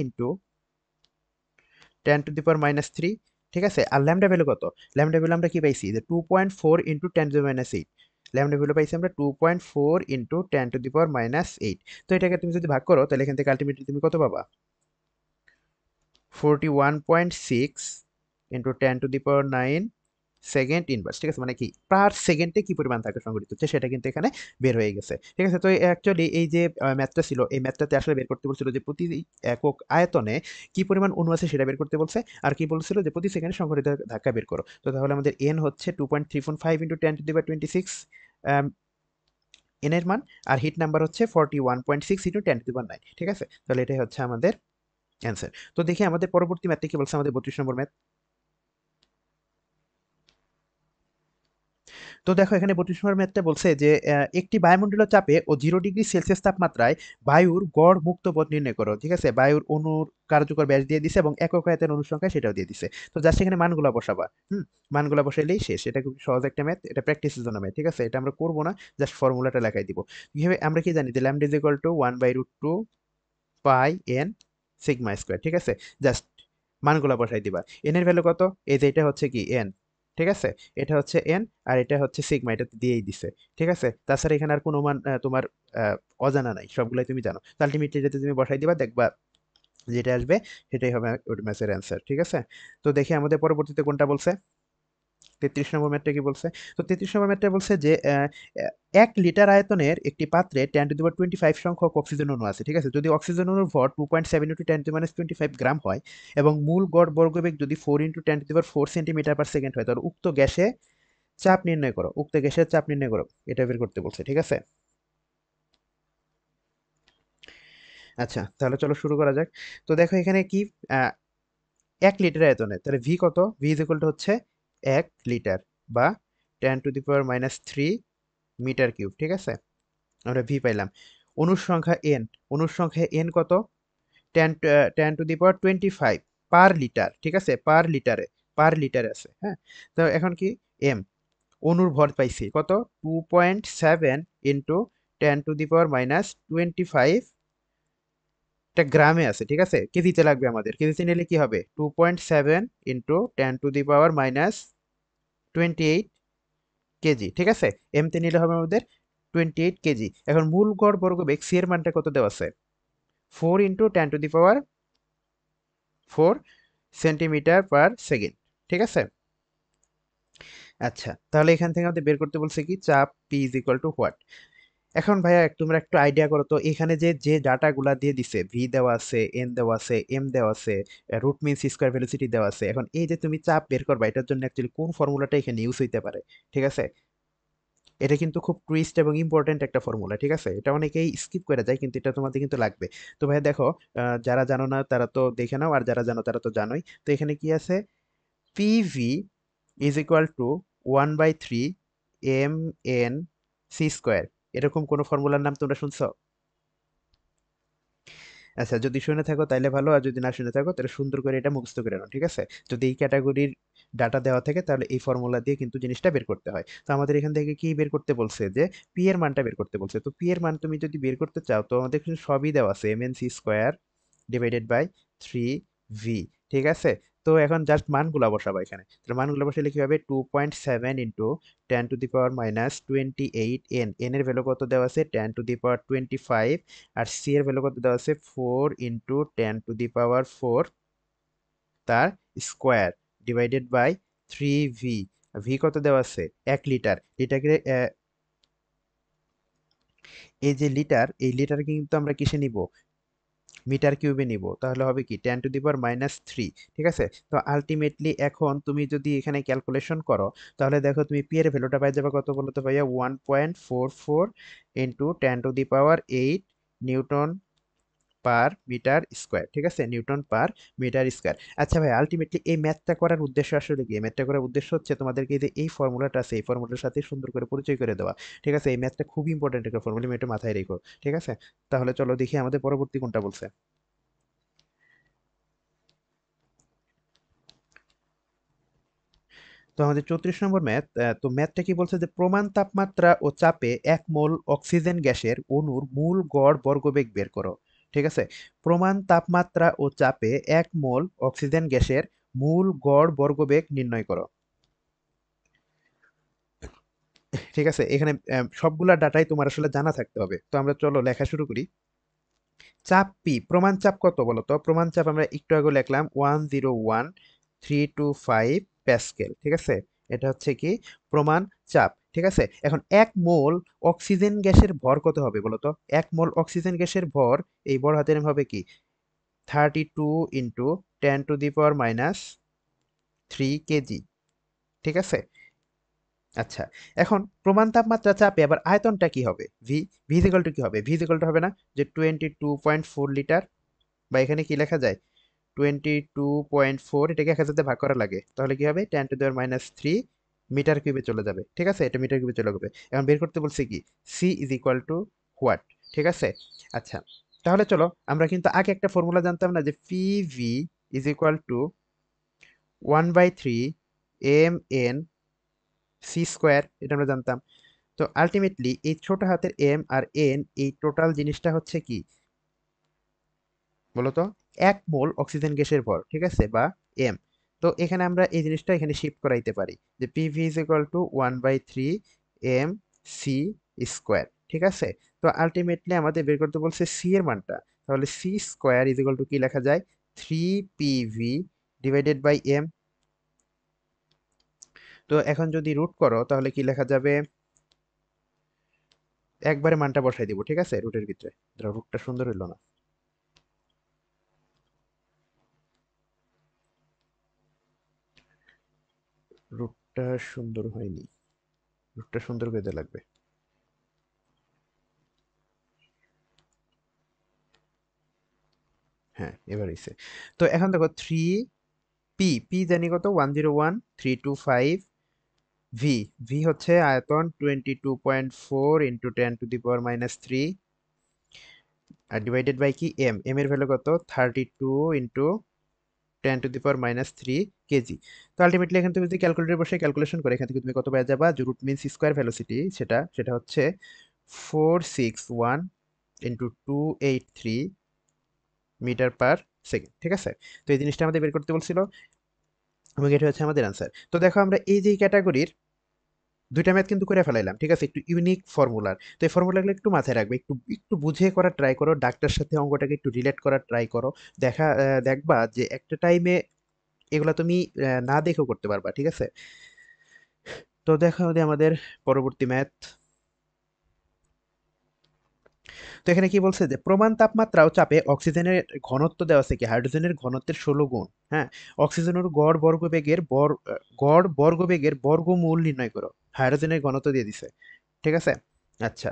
× 10⁻³ ঠিক আছে, আর ল্যামডা ভ্যালু কত, ল্যামডা ভ্যালু আমরা কি পাইছি যে 2.4 × 10⁻8, ল্যামডা ভ্যালু পাইছি আমরা 2.4 × 10⁻8। তো এটাকে তুমি যদি ভাগ করো তাহলে এখান থেকে আলটিমেটলি তুমি কত পাবা, 41.6 × 10⁻9 সেকেন্ড ইনভার্স। ঠিক আছে, মানে কি পার সেকেন্ডে কি পরিমাণ ধাক্কা সংঘটিত হচ্ছে সেটা কিন্তু এখানে বের হয়ে গেছে। ঠিক আছে, তো অ্যাকচুয়ালি এই যে ম্যাথটা ছিল, এই ম্যাথটাতে আসলে বের করতে বলছিল যে প্রতি একক আয়তনে কি পরিমাণ অণু আছে সেটা বের করতে বলছে, আর কি বলছিল যে প্রতি সেকেন্ডে সংঘটিত ধাক্কা বের করো। তো তাহলে আমাদের এন হচ্ছে 2.345 × 10⁻26 এন এর মান, আর হিট নাম্বার হচ্ছে 41.6 × 10⁻9। ঠিক আছে, তাহলে এটাই হচ্ছে আমাদের অ্যান্সার। তো দেখি আমাদের পরবর্তী ম্যাথটা কি বলছে, আমাদের 32 নম্বর ম্যাথ। তো দেখো এখানে 32 নম্বর ম্যাথটা বলছে যে একটি বায়ুমণ্ডলীয় চাপে ও 0 ডিগ্রি সেলসিয়াস তাপমাত্রায় বায়ুর গড় মুক্ত পথ নির্ণয় করো। ঠিক আছে, বায়ুর অণুর কার্যকর ব্যাস দিয়ে দিছে এবং একক আয়তন অণুর সংখ্যা সেটাও দিয়ে দিছে। তো জাস্ট এখানে মানগুলা বসাবা, মানগুলা বসাইলেই শেষ। এটা খুব সহজ একটা ম্যাথ, এটা প্র্যাকটিসের জন্য ম্যাথ। ঠিক আছে, এটা আমরা করবো না, জাস্ট ফর্মুলাটা লেখাই দিব। কিভাবে, আমরা কি জানি যে lambda is equal two 1/√2 pi N sigma square. ঠিক আছে, জাস্ট মানগুলা বসাই দিবা। এন এর ভ্যালু কত, এই যে এটা হচ্ছে কি এন, ঠিক আছে, এটা হচ্ছে এন, আর এটা হচ্ছে সিগমা, এটা তো দিয়েই দিছে। ঠিক আছে, তাছাড়া এখানে আর কোনো মান তোমার আহ, অজানা নাই, সবগুলাই তুমি জানো। তো আলটিমেটলি যেটা তুমি বসাই দিবা, দেখবা যেটা আসবে সেটাই হবে ওই ম্যাচের অ্যান্সার। ঠিক আছে, তো দেখি আমাদের পরবর্তীতে কোনটা বলছে। 33 নম্বর ম্যাথটা কি বলছে। তো 33 নম্বর ম্যাথটা বলছে যে 1 লিটার আয়তনের একটি পাত্রে 10⁻25 সংখ্যক অক্সিজেন অণু আছে। ঠিক আছে, যদি অক্সিজেন অণুর ভর 2.7 × 10⁻25 গ্রাম হয় এবং মূল গড় বর্গবেগ যদি 4 × 10⁴ সেন্টিমিটার/সেকেন্ড হয়, তাহলে উক্ত গ্যাসে চাপ নির্ণয় করো, উক্ত গ্যাসের চাপ নির্ণয় করো, এটা বের করতে বলছে। ঠিক আছে, আচ্ছা তাহলে চলো শুরু করা যাক। তো দেখো এখানে কি, আহ, 1 লিটার আয়তনে, তাহলে ভি কত, ভি ইজ ইকুয়াল টু হচ্ছে 1 লিটার বা 10⁻³ মিটার কিউব। ঠিক আছে, আমরা ভি পাইলাম। অনুর সংখ্যা এন, অনুর সংখ্যা এন কত, 10⁻25 পার লিটার। ঠিক আছে, পার লিটারে, পার লিটারে আছে, হ্যাঁ। তো এখন কি এম, অনুর ভর পাইছি কত, 2.7 ইন্টু 10⁻25 এটা গ্রামে আছে। ঠিক আছে, কেজিতে লাগবে আমাদের, কেজিতে নিলে কি হবে, 2.7 ইন্টু 10⁻28 কেজি। ঠিক আছে, এমতে নিলে হবে আমাদের 28 কেজি। এখন মূল গড় বর্গবেগ সি এর মানটা কত দেওয়া আছে, 4 × 10⁴ সেন্টিমিটার/সেকেন্ড। ঠিক আছে, আচ্ছা তাহলে এখান থেকে আমাদের বের করতে বলছে কি, চাপ P is equal to what. এখন ভাইয়া তোমরা একটু আইডিয়া করো তো, এখানে যে যে ডাটাগুলা দিয়ে দিছে, ভি দেওয়া আছে, এন দেওয়া আছে, এম দেওয়া আছে, রুট মিন স্কয়ার ভেলোসিটি দেওয়া আছে, এখন এই যে তুমি চাপ বের করবা, এটার জন্য অ্যাকচুয়ালি কোন ফর্মুলাটা এখানে ইউজ হইতে পারে। ঠিক আছে, এটা কিন্তু খুব টুইস্ট এবং ইম্পর্টেন্ট একটা ফর্মুলা। ঠিক আছে, এটা অনেকেই স্কিপ করে যায়, কিন্তু এটা তোমাদের কিন্তু লাগবে। তো ভাই দেখো, যারা জানো না তারা তো দেখে নাও, আর যারা জানো তারা তো জানোই। তো এখানে কি আছে, PV is equal to 1/3 mn c²। এরকম কোনো ফর্মুলার নাম তোমরা শুনছো? আচ্ছা, যদি শুনে থাকো তাহলে ভালো, আর যদি না শুনে থাকো তাহলে সুন্দর করে এটা মুখস্থ করে নাও। ঠিক আছে, যদি এই ক্যাটাগরির ডাটা দেওয়া থাকে তাহলে এই ফর্মুলা দিয়ে কিন্তু জিনিসটা বের করতে হয়। তো আমাদের এখান থেকে কি বের করতে বলছে, যে পি এর মানটা বের করতে বলছে। তো পি এর মান তুমি যদি বের করতে চাও, তো আমাদের কিন্তু সবই দেওয়া আছে, mn c² divided by 3v। ঠিক আছে, তো এখন জাস্ট মানগুলা বসাবা এখানে। তাহলে মানগুলা বসালে কি হবে, 2.7 ইন্টু 10⁻28 এন, এন এর ভ্যালু কত দেওয়া আছে, 10⁻25, আর সি এর ভ্যালু কত দেওয়া আছে, 4 × 10⁻4 তার square divided by 3v। V কত দেওয়া আছে, 1 লিটার, লিটারকে এই যে লিটার, এই লিটার কিন্তু আমরা কিসে নিব, মিটার কিউবে নিব, তাহলে হবে কি 10⁻³ ঠিক আছে। তো আলটিমেটলি এখন তুমি যদি এখানে ক্যালকুলেশন করো, তাহলে দেখো তুমি পি এর ভ্যালুটা পাই যাবে কত বলো তো ভাইয়া, 1.44 into 10⁻8 newton per metre square, ঠিক আছে, নিউটন পার মিটার স্কোয়ার। আচ্ছা ভাই, আলটিমেটলি এই ম্যাথটা করার উদ্দেশ্য আসলে কি? ম্যাথটা করার উদ্দেশ্য হচ্ছে তোমাদেরকে এই যে এই ফর্মুলাটা আছে এই ফর্মুলার সাথে সুন্দর করে পরিচয় করে দেওয়া, ঠিক আছে। এই ম্যাথটা খুবই ইম্পর্টেন্ট একটা ফর্মুলা, এটা মাথায় রেখো, ঠিক আছে। তাহলে চলো দেখি আমাদের পরবর্তী কোনটা বলছে। তো আমাদের 34 নম্বর ম্যাথ। তো ম্যাথটা কি বলছে যে প্রমাণ তাপমাত্রা ও চাপে 1 মোল অক্সিজেন গ্যাসের অণুর মূল গড় বর্গবেগ বের করো, ঠিক আছে। প্রমাণ তাপমাত্রা ও চাপে 1 মোল অক্সিজেন গ্যাসের মূল গড় বর্গবেগ নির্ণয় করো, ঠিক আছে। এখানে সবগুলা ডাটাই তোমার আসলে জানা থাকতে হবে। তো আমরা চলো লেখা শুরু করি। চাপ পি, প্রমাণ চাপ কত বলো তো? প্রমাণ চাপ আমরা একটু আগে লিখলাম 101,325 প্যাসকেল, ঠিক আছে। এটা হচ্ছে কি প্রমাণ চাপ, ঠিক আছে। এখন 1 মোল অক্সিজেন গ্যাসের ভর কত হবে বলো তো? 1 মোল অক্সিজেন গ্যাসের ভর, এই ভর হাতের হবে কি 32 × 10⁻³ কেজি, ঠিক আছে। আচ্ছা, এখন প্রমাণ তাপমাত্রা চাপে আবার আয়তনটা কি হবে? ভি, ভিজিক্যাল টু কি হবে? ভিজিক্যাল টু হবে না যে 22.4 লিটার, বা এখানে কি লেখা যায় 22.4, এটাকে 1000 দিয়ে ভাগ করা লাগে, তাহলে কি হবে 10⁻³ মিটার কিউবে চলে যাবে, ঠিক আছে। এটা মিটার কিউবে চলে যাবে। এখন বের করতে বলছে কি C is equal to what, ঠিক আছে। আচ্ছা, তাহলে চলো আমরা কিন্তু আগে একটা ফর্মুলা জানতাম না যে PV is equal to 1/3 M N C square, এটা আমরা জানতাম। তো আলটিমেটলি এই ছোট হাতের এম আর এন, এই টোটাল জিনিসটা হচ্ছে কি বলতো 1 মোল অক্সিজেন গ্যাসের ভর, ঠিক আছে, বা এম। তো এখানে আমরা এই জিনিসটা এখানে শিফট করাইতে পারি যে PV is equal to 1/3 M C square, ঠিক আছে। তো আলটিমেটলি আমাদের বের করতে বলছে সি এর মানটা, তাহলে C square is equal to কি লেখা যায় 3 পিভি ডিভাইডেড বাই এম। তো এখন যদি রুট করো তাহলে কি লেখা যাবে, একবারে মানটা বসাই দিব, ঠিক আছে, রুটের ভিতরে। রুটটা সুন্দর হইলো না, রুটটা সুন্দর হয়নি, রুটটা সুন্দর করে দেওয়া লাগবে। হ্যাঁ, এবার হইছে। তো এখন দেখো থ্রি পি, পি জানি কত 101,325, ভি, ভি হচ্ছে আয়তন 22.4 × 10⁻³ আর ডিভাইডেড বাই কি এম, এম এর ভ্যালু কত 32 × 10⁻³ কেজি। তো আলটিমেটলি এখান থেকে যদি ক্যালকুলেটর বসে ক্যালকুলেশন করে এখান থেকে তুমি কত পেয়ে যাবা, যে রুট মিনস স্কোয়ার ভ্যালোসিটি, সেটা সেটা হচ্ছে 461 × 283 মিটার পার সেকেন্ড, ঠিক আছে। তো এই জিনিসটা আমাদের বের করতে বলছিল এবং এটা হচ্ছে আমাদের আনসার। তো দেখো আমরা এই যে ক্যাটাগরির দুইটা ম্যাথ কিন্তু করে ফেলাইলাম, ঠিক আছে, একটু ইউনিক ফর্মুলার। তো এই ফর্মুলাগুলো একটু মাথায় রাখবে, একটু একটু বুঝে করার ট্রাই করো, ডাক্তার সাথে অঙ্কটাকে একটু রিলেট করার ট্রাই করো। দেখবা যে একটা টাইমে এগুলা তুমি না দেখেও করতে পারবা, ঠিক আছে। তো দেখো যে আমাদের পরবর্তী ম্যাথ। তো এখানে কি বলছে যে প্রমাণ তাপমাত্রা ও চাপে অক্সিজেনের ঘনত্ব দেওয়া আছে কি হাইড্রোজেনের ঘনত্বের 16 গুণ, হ্যাঁ। অক্সিজেনের গড় বর্গবেগের বর্গমূল নির্ণয় করো, হাইড্রোজেনের ঘনত্ব দিয়ে দিছে, ঠিক আছে। আচ্ছা,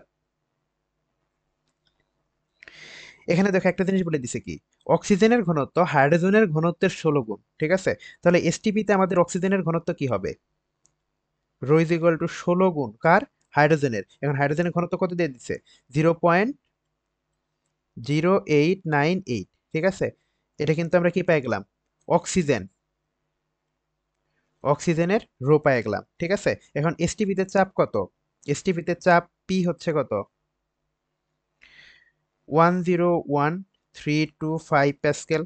এখানে দেখো একটা জিনিস বলে দিছে কি অক্সিজেনের ঘনত্ব হাইড্রোজেনের ঘনত্বের 16 গুণ, ঠিক আছে। তাহলে এসটিপিতে আমাদের অক্সিজেনের ঘনত্ব কি হবে, রো ইজ ইকুয়াল টু 16 গুণ কার, হাইড্রোজেনের। এখন হাইড্রোজেনের ঘনত্ব কত দিয়ে দিচ্ছে 0.0898, ঠিক আছে। এটা কিন্তু আমরা কি পেয়ে গেলাম অক্সিজেন, অক্সিজেনের রো পেয়ে গেলাম, ঠিক আছে। এখন এসটিপিতে চাপ কত, এসটিপিতে চাপ পি হচ্ছে কত 101,325 প্যাসকেল,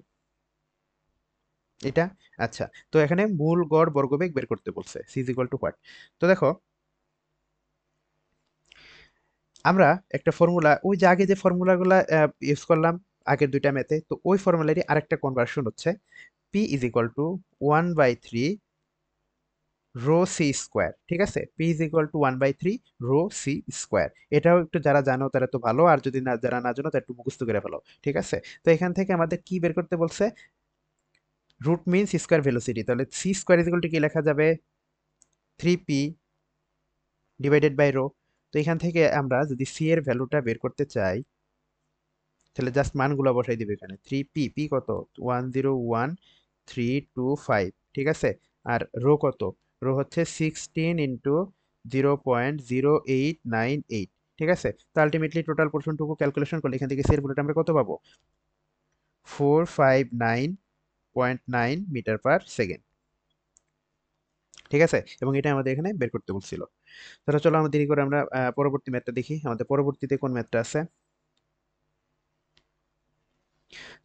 এটা। আচ্ছা, তো এখানে মূল গড় বর্গবেগ বের করতে বলছে C is equal to what. তো দেখো আমরা একটা ফর্মুলা, ওই যে আগে যে ফর্মুলাগুলা ইউজ করলাম আগের দুইটা ম্যাথে, তো ওই ফর্মুলারই আরেকটা কনভার্সন হচ্ছে P is equal to 1/3 rho C square, ঠিক আছে। P is equal to 1/3 rho C square. এটাও একটু যারা জানো তারা তো ভালো, আর যদি না যারা না জানো তারা একটু মুখস্থ করে ফেলো, ঠিক আছে। তো এখান থেকে আমাদের কি বের করতে বলছে, রুট মিনস স্কোয়ার ভেলোসিটি, তাহলে C square is equal to কি লেখা যাবে 3p ডিভাইডেড বাই রো। তো এখান থেকে আমরা যদি সি এর ভ্যালুটা বের করতে চাই, তাহলে জাস্ট মানগুলো বসাই দিবে এখানে। 3p, p কত? 101,325, ঠিক আছে। আর রো কত? রো হচ্ছে 16 ইন্টু 0.0898, ঠিক আছে। তো আলটিমেটলি টোটাল পোর্শনটুকু ক্যালকুলেশন করলে এখান থেকে সের ভ্যালুটা আমরা কত পাবো? 459.9 মিটার পার সেকেন্ড, ঠিক আছে। এবং এটা আমাদের এখানে বের করতে বলছিল। তাহলে চলো আমরা দেরি করে আমরা পরবর্তী ম্যাথটা দেখি, আমাদের পরবর্তীতে কোন ম্যাথটা আছে।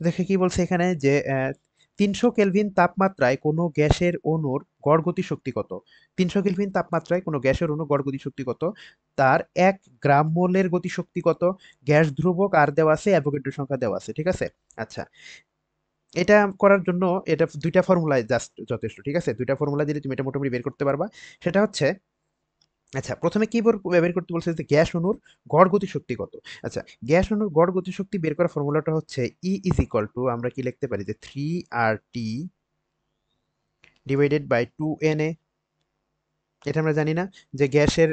দেখে কি বলছে এখানে যে 300 কেলভিন তাপমাত্রায় কোনো গ্যাসের অণুর গড় গতিশক্তি কত? 300 কেলভিন তাপমাত্রায় কোনো গ্যাসের অণুর গড় গতিশক্তি কত? তার 1 গ্রাম মোলের গতিশক্তি কত? গ্যাস ধ্রুবক আর দেওয়া আছে, অ্যাভোগাড্রো সংখ্যা দেওয়া আছে, ঠিক আছে। আচ্ছা, এটা করার জন্য এটা দুইটা ফর্মুলা জাস্ট যথেষ্ট, ঠিক আছে। দুইটা ফর্মুলা দিলে তুমি এটা মোটামুটি বের করতে পারবা। সেটা হচ্ছে, আচ্ছা, প্রথমে কি বের করতে বলছে যে গ্যাস অণুর গড় গতিশক্তি কত। আচ্ছা, গ্যাস অণুর গড় গতিশক্তি বের করার ফর্মুলাটা হচ্ছে ই ইজ ইকুয়াল টু, আমরা কি লিখতে পারি যে 3RT ডিভাইডেড বাই 2Na। এটা আমরা জানি না যে গ্যাসের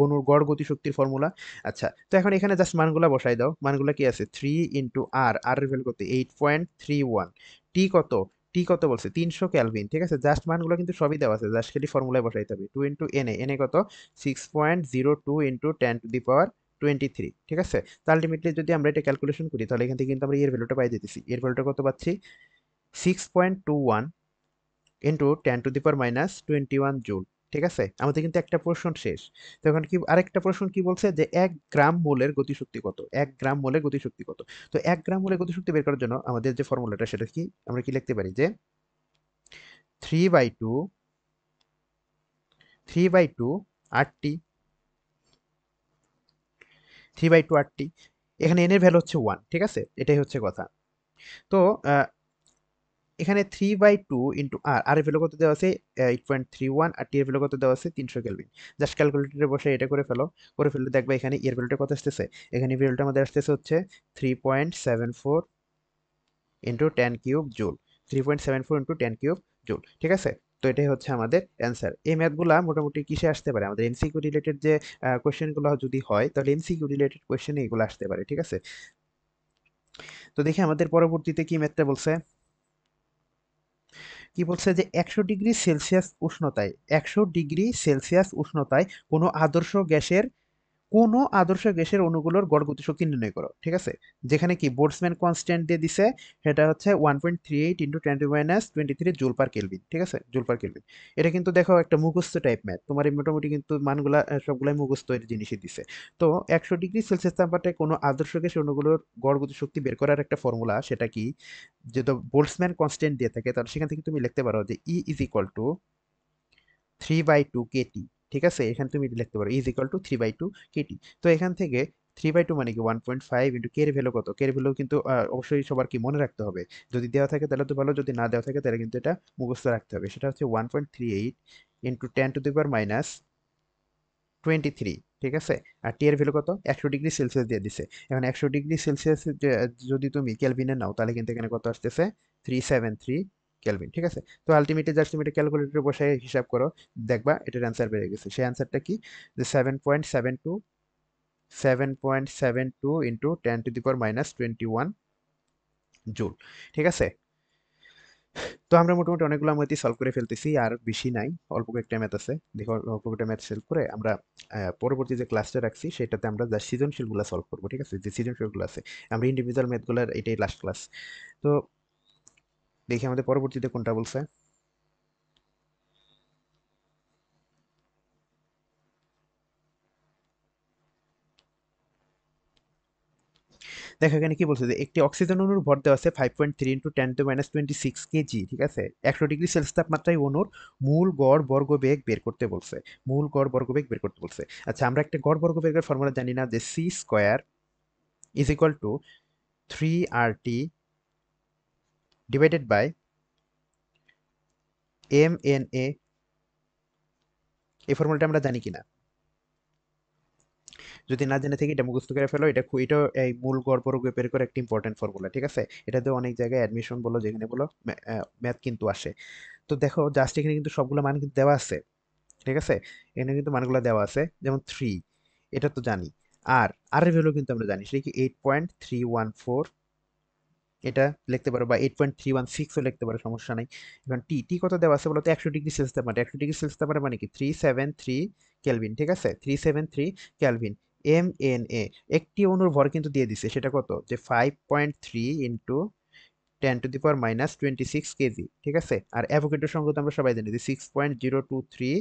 অণুর গড় গতিশক্তির ফর্মুলা। আচ্ছা, তো এখন এখানে জাস্ট মানগুলা বসাই দাও। মানগুলা কি আছে? 3 ইন্টু আর, আর এর ভ্যালু কত? 8.31। টি কত? টি কত বলছে? 300 কেলভিন, ঠিক আছে। জাস্ট মানগুলো কিন্তু সবই দেওয়া আছে, জাস্ট খালি ফর্মুলায় বসাইতে হবে। 2 ইন্টু এনএ, এনএ কত? 6.02 ইন্টু 10⁻23, ঠিক আছে। তো আলটিমেটলি যদি আমরা এটা ক্যালকুলেশন করি তাহলে এখান থেকে কিন্তু আমরা এর ভ্যালুটা পাই যেতেছি। এর ভ্যালুটা কত পাচ্ছি? 6.21 ইন্টু 10⁻21 জুল, ঠিক আছে। আমাদের কিন্তু একটা পোর্শন শেষ। তো এখন কি আরেকটা প্রশ্ন কি বলছে যে 1 গ্রাম মোলের গতিশক্তি কত? 1 গ্রাম মোলের গতিশক্তি কত? তো 1 গ্রাম মোলের গতিশক্তি বের করার জন্য আমাদের যে ফর্মুলাটা সেটা কি, আমরা কি লিখতে পারি যে 3/2, 3/2 আরটি, 3/2 আরটি। এখানে এন এর ভ্যালু হচ্ছে 1, ঠিক আছে। এটাই হচ্ছে কথা। তো আহ, এখানে 3/2 ইন্টু আর, আর এর ভ্যালু কত দেওয়া আছে? 8.31। আর টি এর ভ্যালু কত দেওয়া আছে? 300 কেলভিন। জাস্ট ক্যালকুলেটরে বসে এটা করে ফেলো। করে ফেললে দেখবে এখানে এর ভ্যালুটা কত আসতেছে। এখানে ভ্যালুটা আমাদের আসতেছে হচ্ছে 3.74 ইন্টু 10³ জুল। 3.74 ইন্টু 10³ জুল, ঠিক আছে। তো এটাই হচ্ছে আমাদের অ্যান্সার। এই ম্যাথগুলা মোটামুটি কিসে আসতে পারে? আমাদের এমসিকিউ রিলেটেড যে কোয়েশ্চেনগুলো যদি হয় তাহলে এমসিকিউ রিলেটেড কোয়েশ্চেনে এগুলো আসতে পারে, ঠিক আছে। তো দেখি আমাদের পরবর্তীতে কি ম্যাথটা বলছে। কি বলছে যে 100 ডিগ্রি সেলসিয়াস উষ্ণতায় কোনো আদর্শ গ্যাসের অণুগুলোর গড় গতিশক্তি নির্ণয় করো, ঠিক আছে। যেখানে কি বোল্টজম্যান কনস্ট্যান্ট দিয়ে দিছে, সেটা হচ্ছে 1.38 ইন্টু 10⁻23 জুল পার কেলভিন, ঠিক আছে, জুল পার কেলভিন। এটা কিন্তু দেখো একটা মুখস্থ টাইপ ম্যাথ, তোমার এই মোটামুটি কিন্তু মানগুলা সবগুলাই মুখস্থ এর জিনিসই দিছে। তো 100 ডিগ্রি সেলসিয়াস তাপমাত্রায় কোনো আদর্শ গ্যাসের অণুগুলোর গড় গতিশক্তি বের করার একটা ফর্মুলা, সেটা কি, যেহেতু বোল্টজম্যান কনস্ট্যান্ট দিয়ে থাকে তাহলে সেখান থেকে তুমি লিখতে পারো যে ই ইজ ইকুয়াল টু 3/2 কেটি, ঠিক আছে। এখানে তুমি লিখতে পারো ইজ ইকুয়াল টু 3/2 কেটি। তো এখান থেকে 3/2 মানে কি 1.5 ইন্টু কে এর ভ্যালু কত? কে এর ভ্যালু কিন্তু অবশ্যই সবার কি মনে রাখতে হবে। যদি দেওয়া থাকে তাহলে তো ভালো, যদি না দেওয়া থাকে তাহলে কিন্তু এটা মুখস্থ রাখতে হবে। সেটা হচ্ছে 1.38 ইন্টু 10⁻23, ঠিক আছে। আর টি এর ভ্যালু কত? 100 ডিগ্রি সেলসিয়াস দিয়ে দিছে। এখন 100 ডিগ্রি সেলসিয়াস যদি তুমি কেলভিনে নাও তাহলে কিন্তু এখানে কত আসতেছে? 373 কেলভিন, ঠিক আছে। তো আলটিমেটলি জাস্ট তুমি এটা ক্যালকুলেটরে বসে হিসাব করো, দেখবা এটার অ্যান্সার বেড়ে গেছে। সেই অ্যান্সারটা কি? যে 7.72 ইন্টু 10⁻21 জুল, ঠিক আছে। তো আমরা মোটামুটি অনেকগুলো ম্যাথই সলভ করে ফেলতেছি, আর বেশি নাই, অল্প কয়েকটা ম্যাথ আছে। দেখো অল্প কয়েকটা ম্যাথ সলভ করে আমরা পরবর্তী যে ক্লাসটা রাখছি সেটাতে আমরা যা সৃজনশীলগুলো সলভ করবো, ঠিক আছে। যে সৃজনশীলগুলো আছে, আমরা ইন্ডিভিজুয়াল ম্যাথগুলোর এটাই লাস্ট ক্লাস। তো দেখি আমাদের পরবর্তীতে কোনটা বলছে। দেখো এখানে কি বলছে যে একটি অক্সিজেন অণুর ভর দেওয়া আছে 5.3 ইন্টু 10⁻26 কেজি, ঠিক আছে। 100 ডিগ্রি সেলসিয়াস তাপমাত্রায় অণুর মূল গড় বর্গবেগ বের করতে বলছে। মূল গড় বর্গবেগ বের করতে বলছে। আচ্ছা, আমরা একটা গড় বর্গবেগের ফর্মুলা জানি না, যে C square is equal to 3RT divided by MNA। এই ফর্মুলাটা আমরা জানি কিনা? যদি না জেনে থাকি এটা মুখস্থ করে ফেলো। এটা এই মূল গড় বর্গ বের করে একটা ইম্পর্টেন্ট ফর্মুলা, ঠিক আছে। এটা দিয়ে অনেক জায়গায় অ্যাডমিশন বলো যেখানে বলো ম্যাথ কিন্তু আসে। তো দেখো জাস্ট এখানে কিন্তু সবগুলো মান কিন্তু দেওয়া আছে, ঠিক আছে। এখানে কিন্তু মানগুলো দেওয়া আছে, যেমন 3, এটা তো জানি। আর এর ভ্যালু কিন্তু আমরা জানি সেটা কি 8.314, এটা লিখতে পারো, বা 8.316ও লিখতে পারো, সমস্যা নাই। এখন টি টি কত দেওয়া আছে বলতো, 100 ডিগ্রি সেলসিয়াস তাপমাত্রা। 100 ডিগ্রি সেলসিয়াস তাপমাত্রা মানে কি 373 কেলভিন, ঠিক আছে, 373 কেলভিন। এম একটি অণুর ভর কিন্তু দিয়ে দিছে, সেটা কত, যে 5.3 ইন্টু 10⁻⁻26 কেজি, ঠিক আছে। আর অ্যাভোগাড্রোর সংখ্যা তো আমরা সবাই জানি যে 6.023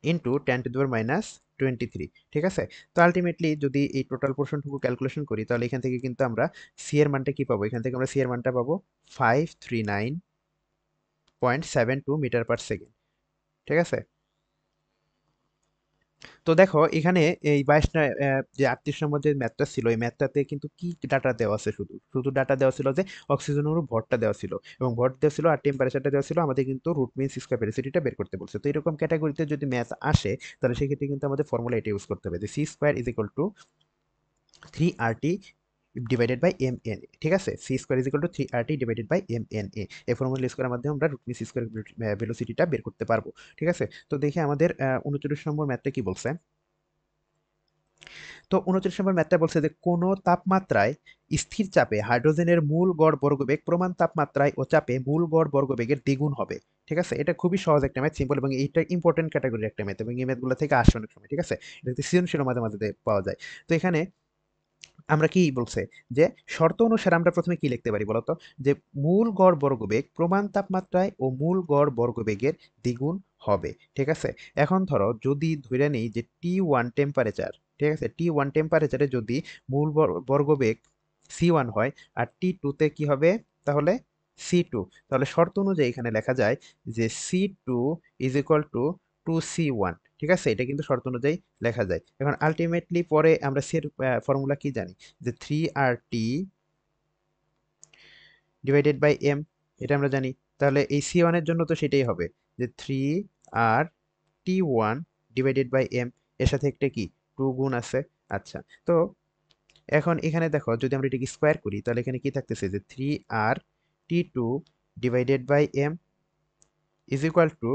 ইন্টু 10⁻⁻23, ঠিক আছে। তো আলটিমেটলি যদি এই টোটাল পোর্শনটুকু ক্যালকুলেশন করি, তাহলে এখান থেকে কিন্তু আমরা সি এর মানটা কি পাবো, এখান থেকে আমরা সি এর মানটা পাবো 539.72 মিটার পার সেকেন্ড, ঠিক আছে। তো দেখো এখানে এই 22 যে 38 নম্বর যে ম্যাথটা ছিল, এই ম্যাথটাতে কিন্তু কি ডাটা দেওয়া আছে, শুধু শুধু ডাটা দেওয়া ছিল যে অক্সিজেনের ভরটা দেওয়া ছিল, এবং ভর দেওয়া ছিল আর টেম্পারেচারটা দেওয়া ছিল, আমাদের কিন্তু রুট মিন স্কয়ার ভেলোসিটিটা বের করতে বলছে। তো এরকম ক্যাটাগরিতে যদি ম্যাথ আসে, তাহলে সেক্ষেত্রে কিন্তু আমাদের ফর্মুলা এটা ইউজ করতে হবে, যে C square is equal to 3RT divided by M N A, ঠিক আছে। C square is equal to 3RT divided by M N A, এই ফর্মুলা ইউজ করার মাধ্যমে আমরা রুট মিন স্কয়ার ভেলোসিটিটা বের করতে পারবো, ঠিক আছে। তো দেখি আমাদের 39 নম্বর ম্যাথটা কি বলছে। তো 29 নম্বর ম্যাথটা বলছে যে কোনো তাপমাত্রায় স্থির চাপে হাইড্রোজেনের মূল গড় বর্গবেগ প্রমাণ তাপমাত্রায় ও চাপে মূল গড় বর্গবেগের দ্বিগুণ হবে, ঠিক আছে। এটা খুবই সহজ একটা ম্যাথ, সিম্পল, এবং এটা ইম্পর্টেন্ট ক্যাটাগরির একটা ম্যাথ, এবং এই ম্যাথগুলো থেকে আসে অনেক সময়, ঠিক আছে। এটা সৃজনশীল মাঝে মাঝে পাওয়া যায়। তো এখানে আমরা কি বলছে, যে শর্ত অনুসারে আমরা প্রথমে কি লিখতে পারি বলতো, যে মূল গড় বর্গবেগ প্রমাণ তাপমাত্রায় ও মূল গড় বর্গবেগের দ্বিগুণ হবে, ঠিক আছে। এখন ধরো যদি ধরে নেই যে T1 টেম্পারেচার, ঠিক আছে, T1 টেম্পারেচারে যদি মূল বর্গবেগ C1 হয়, আর T2 তে কি হবে, তাহলে C2, তাহলে শর্ত অনুযায়ী এখানে লেখা যায় যে C2 is equal two 2C1, ঠিক আছে। এটা কিন্তু শর্ত অনুযায়ী লেখা যায়। এখন আলটিমেটলি পরে আমরা সি এর ফর্মুলা কি জানি, যে 3RT ডিভাইডেড বাই এম, এটা আমরা জানি। তাহলে এই C1 এর জন্য তো সেটাই হবে, যে 3RT1 ডিভাইডেড বাই এম, এর সাথে একটা কি 2 গুণ আছে। আচ্ছা, তো এখন এখানে দেখো যদি আমরা এটাকে স্কোয়ার করি, তাহলে এখানে কি থাকতেছে, যে 3RT2 divided by M is equal to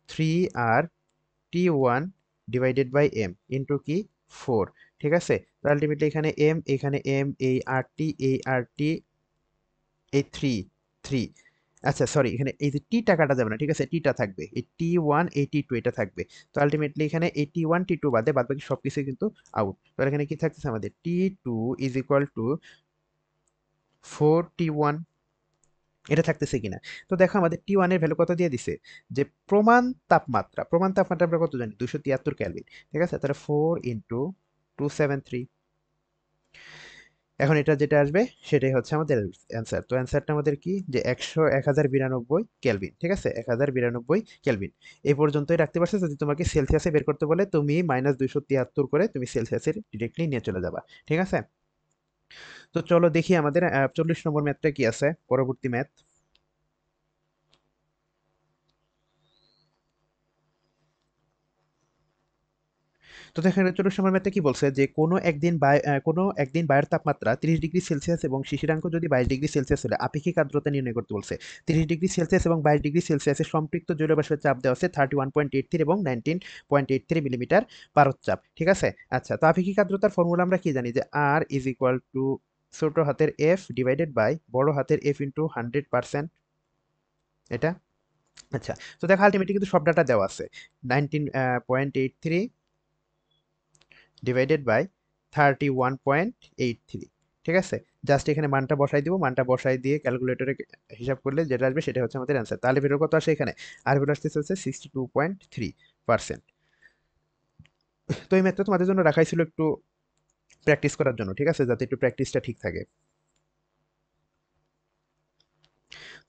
3RT1 divided by M into কি 4, ঠিক আছে। তো আলটিমেটলি এখানে এম, এখানে এম, এই আর টি এই থ্রি থ্রি, আচ্ছা সরি, এখানে এই যে টিটা কাটা যাবে না, ঠিক আছে, টিটা থাকবে, এই T1 এই T2 এটা থাকবে। তো আলটিমেটলি এখানে এই T1 T2 বাদে বাদ বাকি সবকিছু কিন্তু আউট। তাহলে এখানে কি থাকতেছে আমাদের T2 is equal two 4T1, এটা থাকতেছে কিনা। তো দেখো আমাদের T1 এর ভ্যালু কত দিয়ে দিছে, যে প্রমাণ তাপমাত্রা আমরা কত জানি, 273 কেলভিন, ঠিক আছে। তাহলে 4 × 273, এখন এটা যেটা আসবে সেটাই হচ্ছে আমাদের অ্যান্সার। তো অ্যান্সারটা আমাদের কি, যে 1092 কেলভিন, ঠিক আছে, 1092 কেলভিন। এই পর্যন্তই রাখতে পারছো। যদি তোমাকে সেলসিয়াসে বের করতে বলে, তুমি -273 করে তুমি সেলসিয়াসের ডিরেক্টলি নিয়ে চলে যাবা, ঠিক আছে। তো চলো দেখি আমাদের 40 নম্বর ম্যাথটা কি আছে, পরবর্তী ম্যাথ। তো দেখেন 40 নম্বর ম্যাথে কি বলছে, যে কোনো একদিন বায়ুর তাপমাত্রা 30 ডিগ্রি সেলসিয়াস এবং শিশিরাঙ্ক যদি 22 ডিগ্রি সেলসিয়াস হলে আপেক্ষিক আর্দ্রতা নির্ণয় করতে বলছে। 30 ডিগ্রি সেলসিয়াস এবং 22 ডিগ্রি সেলসিয়াসের সম্পৃক্ত জলীয়বাষ্পের চাপ দেওয়া আছে 31.83 এবং 19.83 মিলিমিটার পারদ চাপ, ঠিক আছে। আচ্ছা, তো আপেক্ষিক আর্দ্রতার ফর্মুলা আমরা কি জানি, যে আর ইজ ইকুয়াল টু ছোট হাতের এফ ডিভাইডেড বাই বড় হাতের এফ ইন্টু 100%, এটা। আচ্ছা, তো দেখো আলটিমেটলি কিন্তু সব ডাটা দেওয়া আছে, 19.83 ডিভাইডেড বাই 31.83, ঠিক আছে। জাস্ট এখানে মানটা বসাই দিব, মানটা বসাই দিয়ে ক্যালকুলেটরে হিসাব করলে যেটা আসবে সেটা হচ্ছে আমাদের অ্যান্সার। তাহলে বেরো কত আসে এখানে, আর বেরো আসতেছে হচ্ছে 62.3%। তো এই ম্যাথটা তোমাদের জন্য রাখাই ছিল একটু প্র্যাকটিস করার জন্য, ঠিক আছে, যাতে একটু প্র্যাকটিসটা ঠিক থাকে।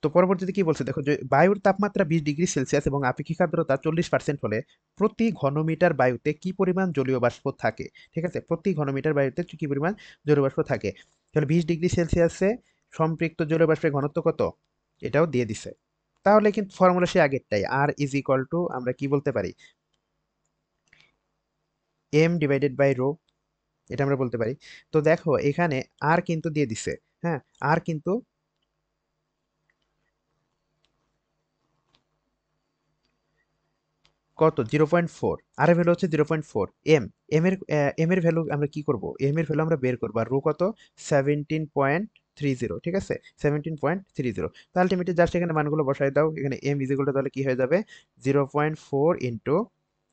তো পরবর্তীতে কি বলছে দেখো, যে বায়ুর তাপমাত্রা 20 ডিগ্রি সেলসিয়াস এবং আপেক্ষিক আর্দ্রতা 40% হলে প্রতি ঘনমিটার বায়ুতে কি পরিমাণ জলীয় বাষ্প থাকে, ঠিক আছে, প্রতি ঘনমিটার বায়ুতে কি পরিমাণ জলীয় বাষ্প থাকে। তাহলে 20 ডিগ্রি সেলসিয়াসে সম্পৃক্ত জলীয় বাষ্পের ঘনত্ব কত, এটাও দিয়ে দিছে। তাহলে কিন্তু ফর্মুলা সে আগেরটাই, আর ইজ ইকুয়াল টু আমরা কি বলতে পারি, এম ডিভাইডেড বাই রো, এটা আমরা বলতে পারি। তো দেখো এখানে আর কিন্তু দিয়ে দিছে, হ্যাঁ, আর কিন্তু কত 0.4, আর এর ভ্যালু হচ্ছে 0.4। এম এম এর ভ্যালু আমরা কি করব, এম এর ভ্যালু আমরা বের করবো, আর রো কত 17.30, ঠিক আছে 17.30। তো আলটিমেটলি জাস্ট এখানে মানগুলো বসাই দাও, এখানে এম ইজ ইকুয়াল টু তাহলে কি হয়ে যাবে 0.4 ইন্টু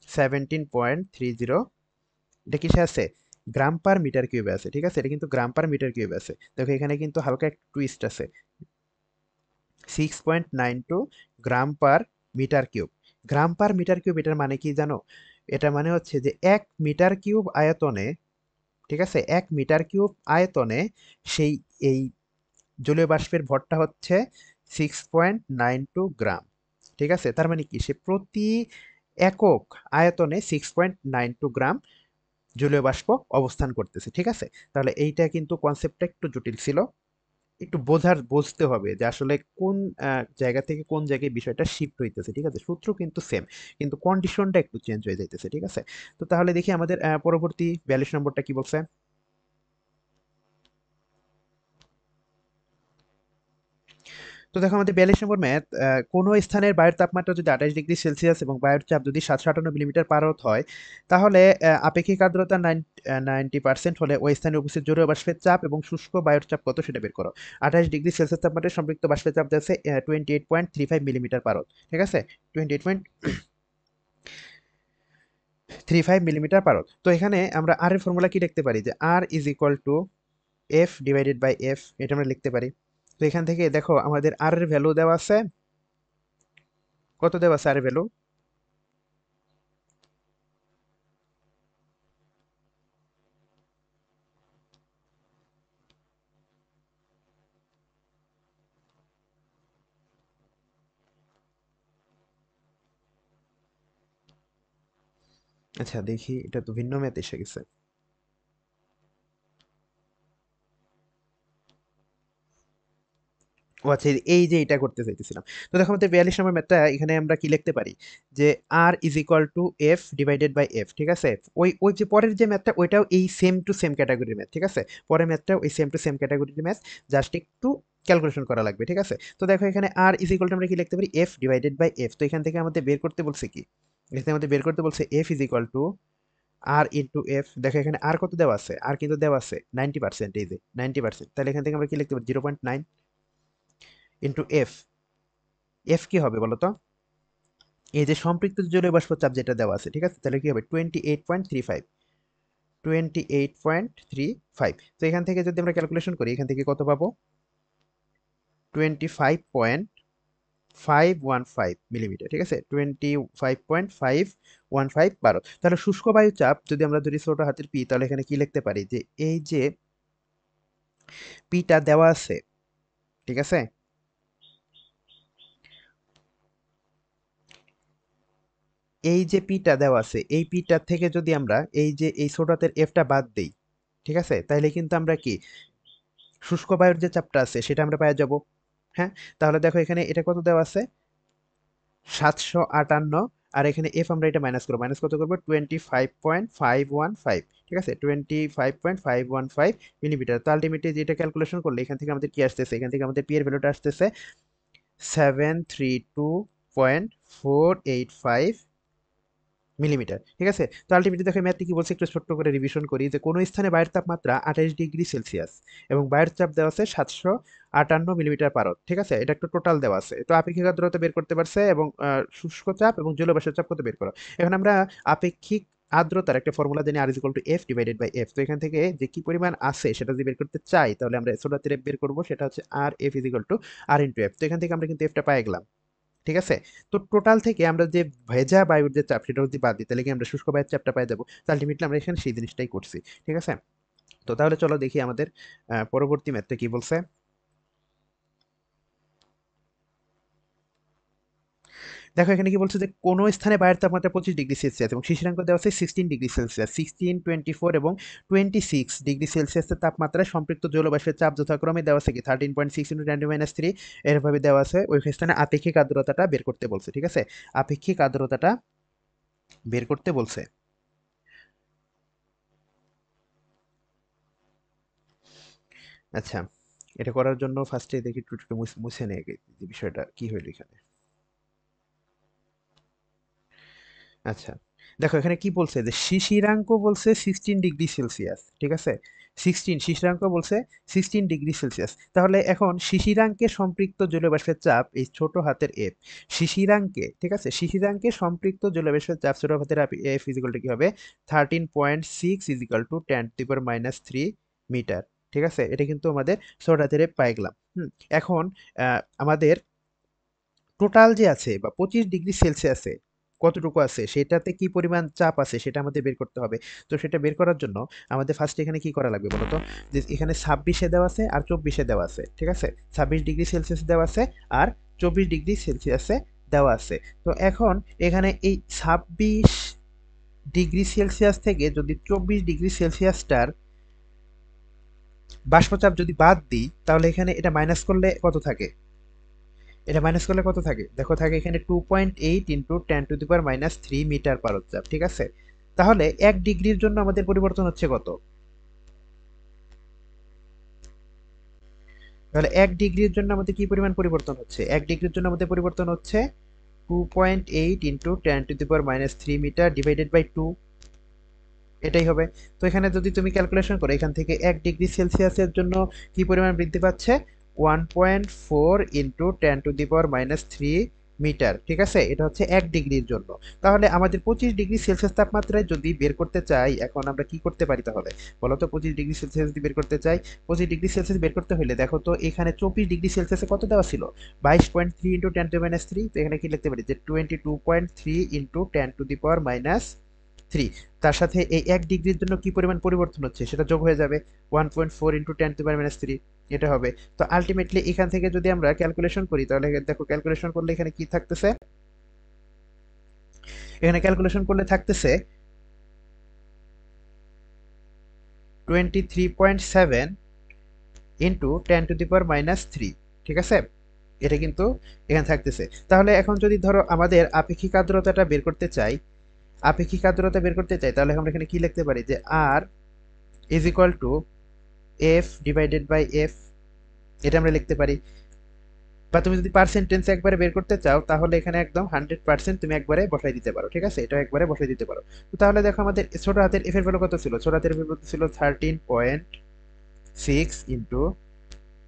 17.30, এটা কিসে আছে গ্রাম পার মিটার কিউবে আছে, ঠিক আছে এটা কিন্তু গ্রাম পার মিটার কিউবে আছে। দেখো এখানে কিন্তু হালকা একটা টুইস্ট আছে, 6.92 গ্রাম পার মিটার কিউব। গ্রাম পার মিটার কিউব এটার মানে কি জানো, এটা মানে হচ্ছে যে 1 মিটার কিউব আয়তনে, ঠিক আছে 1 মিটার কিউব আয়তনে সেই এই জলীয় বাষ্পের ভরটা হচ্ছে 6.92 গ্রাম, ঠিক আছে তার মানে কি সে প্রতি একক আয়তনে 6.92 গ্রাম জলীয় বাষ্প অবস্থান করতেছে, ঠিক আছে। তাহলে এইটা কিন্তু কনসেপ্টটা একটু জটিল ছিল, একটু বুঝতে হবে যে আসলে কোন জায়গা থেকে কোন জায়গায় বিষয়টা শিফট হইতেছে, ঠিক আছে সূত্র কিন্তু সেম, কিন্তু কন্ডিশনটা একটু চেঞ্জ হয়ে যাইতেছে, ঠিক আছে। তো তাহলে দেখি আমাদের পরবর্তী 42 নম্বরটা কি বলছে। তো দেখো আমাদের 42 নম্বর ম্যাথ, কোনো স্থানের বায়ুর তাপমাত্রা যদি 28 ডিগ্রি সেলসিয়াস এবং বায়ুর চাপ যদি 758 মিলিমিটার পারদ হয়, তাহলে আপেক্ষিক আর্দ্রতা 90% হলে ওই স্থানে উপস্থিত জলীয় বাষ্পের চাপ এবং শুষ্ক বায়ুর চাপ কত সেটা বের করো। 28 ডিগ্রি সেলসিয়াস তাপমাত্রায় সম্পৃক্ত বাষ্পের চাপ যাচ্ছে 28.35 মিলিমিটার পারদ, ঠিক আছে 28.35 মিলিমিটার পারদ। তো এখানে আমরা আর এর ফর্মুলা কি লিখতে পারি, যে R is equal to F divided by F, এটা আমরা লিখতে পারি। তো এখান থেকে দেখো আমাদের আর এর ভ্যালু দেওয়া আছে, কত দেওয়া আছে আর এর ভ্যালু, আচ্ছা দেখি এটা তো ভিন্ন ম্যাথ এসে গেছে। ও আচ্ছা এই যে এটা করতে চাইতেছিলাম। তো দেখো আমাদের 42 নম্বর ম্যাথটা, এখানে আমরা কি লিখতে পারি, যে R is equal to F divided by F, ঠিক আছে। ওই ওই যে পরের যে ম্যাথটা ওইটাও এই সেম টু সেম ক্যাটাগরির ম্যাথ, ঠিক আছে পরের ম্যাথটাও এই সেম টু সেম ক্যাটাগরির ম্যাথ, জাস্ট একটু ক্যালকুলেশন করা লাগবে, ঠিক আছে। তো দেখো এখানে আর ইজ ইকুয়াল টু আমরা কি লিখতে পারি, এফ ডিভাইডেড বাই এফ। তো এখান থেকে আমাদের বের করতে বলছে কি, এখানে আমাদের বের করতে বলছে F is equal to R into F. দেখো এখানে আর কত দেওয়া আছে, আর কিন্তু দেওয়া আছে 90%, এই যে 90%, তাহলে এখান থেকে আমরা কি লিখতে পারি 0.9 ইন্টু এফ। এফ কি হবে বলো তো, এই যে সম্পৃক্ত জলীয় বাষ্প চাপ যেটা দেওয়া আছে, ঠিক আছে তাহলে কি হবে 28.35, 28.35। তো এখান থেকে যদি আমরা ক্যালকুলেশন করি এখান থেকে কত পাবো, 25.515 মিলিমিটার, ঠিক আছে 25.515 তাহলে শুষ্ক বায়ু চাপ যদি আমরা ধরি ছোট হাতের পি, তাহলে এখানে কি লিখতে পারি, যে এই যে পিটা দেওয়া আছে, ঠিক আছে এই যে পিটা দেওয়া আছে, এই পিটার থেকে যদি আমরা এই যে এই ছোট হাতের এফটা বাদ দেই, ঠিক আছে তাহলে কিন্তু আমরা কি শুষ্ক বায়ুর যে চাপটা আছে সেটা আমরা পেয়ে যাব। হ্যাঁ, তাহলে দেখো এখানে এটা কত দেওয়া আছে 758, আর এখানে এফ আমরা এটা মাইনাস করবো, মাইনাস কত করবো 25.515, ঠিক আছে 25.515 মিলিমিটার। তো আলটিমেটলি যেটা ক্যালকুলেশন করলে এখান থেকে আমাদের কি আসতেছে, এখান থেকে আমাদের পি এর ভ্যালুটা আসতেছে 732.485 মিলিমিটার, ঠিক আছে। তো আলটিমেটলি দেখো ম্যাথটি কি বলছে একটু ছোট্ট করে রিভিশন করি, যে কোনো স্থানে বায়ুর তাপমাত্রা 28 ডিগ্রি সেলসিয়াস এবং বায়ুর চাপ দেওয়া আছে 758 মিলিমিটার পারদ, ঠিক আছে এটা একটু টোটাল দেওয়া আছে। তো আপেক্ষিক আর্দ্রতা বের করতে পারছে এবং শুষ্ক চাপ এবং জলীয়বাষ্পের চাপ কত বের করো। এখন আমরা আপেক্ষিক আর্দ্রতার একটা ফর্মুলা জানি R is equal to F divided by F. তো এখান থেকে যে কি পরিমাণ আছে সেটা যদি বের করতে চাই তাহলে আমরা ছোটাতে বের করবো, সেটা হচ্ছে R F is equal to R into F. তো এখান থেকে আমরা কিন্তু এফটা পাই গেলাম, ঠিক আছে। তো টোটাল থেকে আমরা যে ভেজা বায়ুর যে চাপ সেটা যদি বাদ দিই তাহলে কি আমরা শুষ্ক বায়ুর চাপটা পাই যাবো। তো আলটিমেটলি আমরা এখানে সেই জিনিসটাই করছি, ঠিক আছে। তো তাহলে চলো দেখি আমাদের পরবর্তী ম্যাথটা কি বলছে। দেখো এখানে কি বলছে, যে কোনো স্থানে বায়ুর তাপমাত্রা 25 ডিগ্রি সেলসিয়াস এবং শিশিরাঙ্ক দেওয়া আছে 16 ডিগ্রি সেলসিয়াস, 16, 24 এবং 26 ডিগ্রি সেলসিয়াসের তাপমাত্রায় সম্পৃক্ত জলবাষ্পের চাপ যথাক্রমে দেওয়া আছে কি 13.6 × 10⁻³ এরভাবে দেওয়া আছে। ওই স্থানে আপেক্ষিক আর্দ্রতাটা বের করতে বলছে, ঠিক আছে আপেক্ষিক আর্দ্রতাটা বের করতে বলছে। আচ্ছা, এটা করার জন্য ফার্স্টে দেখি একটু একটু মুছে নেই আগে যে বিষয়টা কি হইলো এখানে। আচ্ছা, দেখো এখানে কি বলছে যে শিশিরাঙ্ক বলছে 16 ডিগ্রি সেলসিয়াস, ঠিক আছে? শিশিরাঙ্ক বলছে 16 ডিগ্রি সেলসিয়াস। তাহলে এখন শিশিরাঙ্কে সম্পৃক্ত জলীয়বাষ্পের চাপ এই ছোট হাতের এফ, শিশিরাঙ্কে, ঠিক আছে, শিশিরাঙ্কে সম্পৃক্ত জলীয়বাষ্পের চাপ ছোট হাতের এফ ইজিক্যাল টু কি হবে, 13.6 ইজিক্যাল টু 10⁻³ মিটার, ঠিক আছে? এটা কিন্তু আমাদের ছোট হাতের এফ পাই গেলাম। এখন আমাদের টোটাল যে আছে বা 25 ডিগ্রি সেলসিয়াসে কতটুকু আছে সেটাতে কি পরিমাণ চাপ আছে সেটা আমাদের বের করতে হবে। তো সেটা বের করার জন্য আমাদের ফার্স্ট এখানে কি করা লাগবে বলতো, যে এখানে 26-এ দেওয়া আছে আর 24-এ দেওয়া আছে, ঠিক আছে? 26 ডিগ্রি সেলসিয়াস দেওয়া আছে আর 24 ডিগ্রি সেলসিয়াসে দেওয়া আছে। তো এখন এখানে এই 26 ডিগ্রি সেলসিয়াস থেকে যদি 24 ডিগ্রি সেলসিয়াসটার বাষ্পচাপ যদি বাদ দিই তাহলে এখানে এটা মাইনাস করলে কত থাকে, এটা মাইনাস করলে কত থাকে দেখো, থাকে এখানে 2.8 ইন্টু 10⁻³ মিটার পারদ চাপ, ঠিক আছে? তাহলে 1 ডিগ্রির জন্য আমাদের পরিবর্তন হচ্ছে কত, তাহলে 1 ডিগ্রির জন্য আমাদের কি পরিমাণ পরিবর্তন হচ্ছে, 1 ডিগ্রির জন্য আমাদের পরিবর্তন হচ্ছে 2.8 ইন্টু 10⁻³ মিটার ডিভাইডেড বাই 2, এটাই হবে। তো এখানে যদি তুমি ক্যালকুলেশন করো এখান থেকে 1 ডিগ্রি সেলসিয়াসের জন্য কি পরিমাণ বৃদ্ধি পাচ্ছে, 1.4 ইন্টু 10⁻³ মিটার, ঠিক আছে? এটা হচ্ছে 1 ডিগ্রির জন্য। তাহলে আমাদের 25 ডিগ্রি সেলসিয়াস তাপমাত্রায় যদি বের করতে চাই, এখন আমরা কি করতে পারি তাহলে বলো তো? 25 ডিগ্রি সেলসিয়াস যদি বের করতে চাই, 25 ডিগ্রি সেলসিয়াস বের করতে হলে দেখো তো এখানে 24 ডিগ্রি সেলসিয়াসে কত দেওয়া ছিল, 22.3 ইন্টু 10⁻³। তো এখানে কি লিখতে পারি যে 22.3 ইন্টু 10⁻³ তার সাথে এই 1 ডিগ্রির জন্য কি পরিমাণ পরিবর্তন হচ্ছে সেটা যোগ হয়ে যাবে, 1.4 ইন্টু 10⁻³ এটা হবে। তো আলটিমেটলি এখান থেকে যদি আমরা ক্যালকুলেশন করি তাহলে দেখো ক্যালকুলেশন করলে এখানে কি থাকতেছে, এখানে ক্যালকুলেশন করলে থাকতেছে 23.7 ইন্টু 10⁻³, ঠিক আছে? এটা কিন্তু এখানে থাকতেছে। তাহলে এখন যদি ধরো আমাদের আপেক্ষিক আর্দ্রতাটা বের করতে চাই, আপেক্ষিক আর্দ্রতা বের করতে চাই তাহলে আমরা এখানে কি লিখতে পারি যে R is equal to F divided by F, এটা আমরা লিখতে পারি। বা তুমি যদি পার্সেন্টেন্স একবারে বের করতে চাও তাহলে এখানে একদম 100% তুমি একবারে বসাই দিতে পারো, ঠিক আছে? এটা একবারে বসাই দিতে পারো। তো তাহলে দেখো আমাদের ছোট হাতের এফ এর ভ্যালু কত ছিল, ছোট হাতের এফ এর ভ্যালু ছিল 13.6 ইন্টু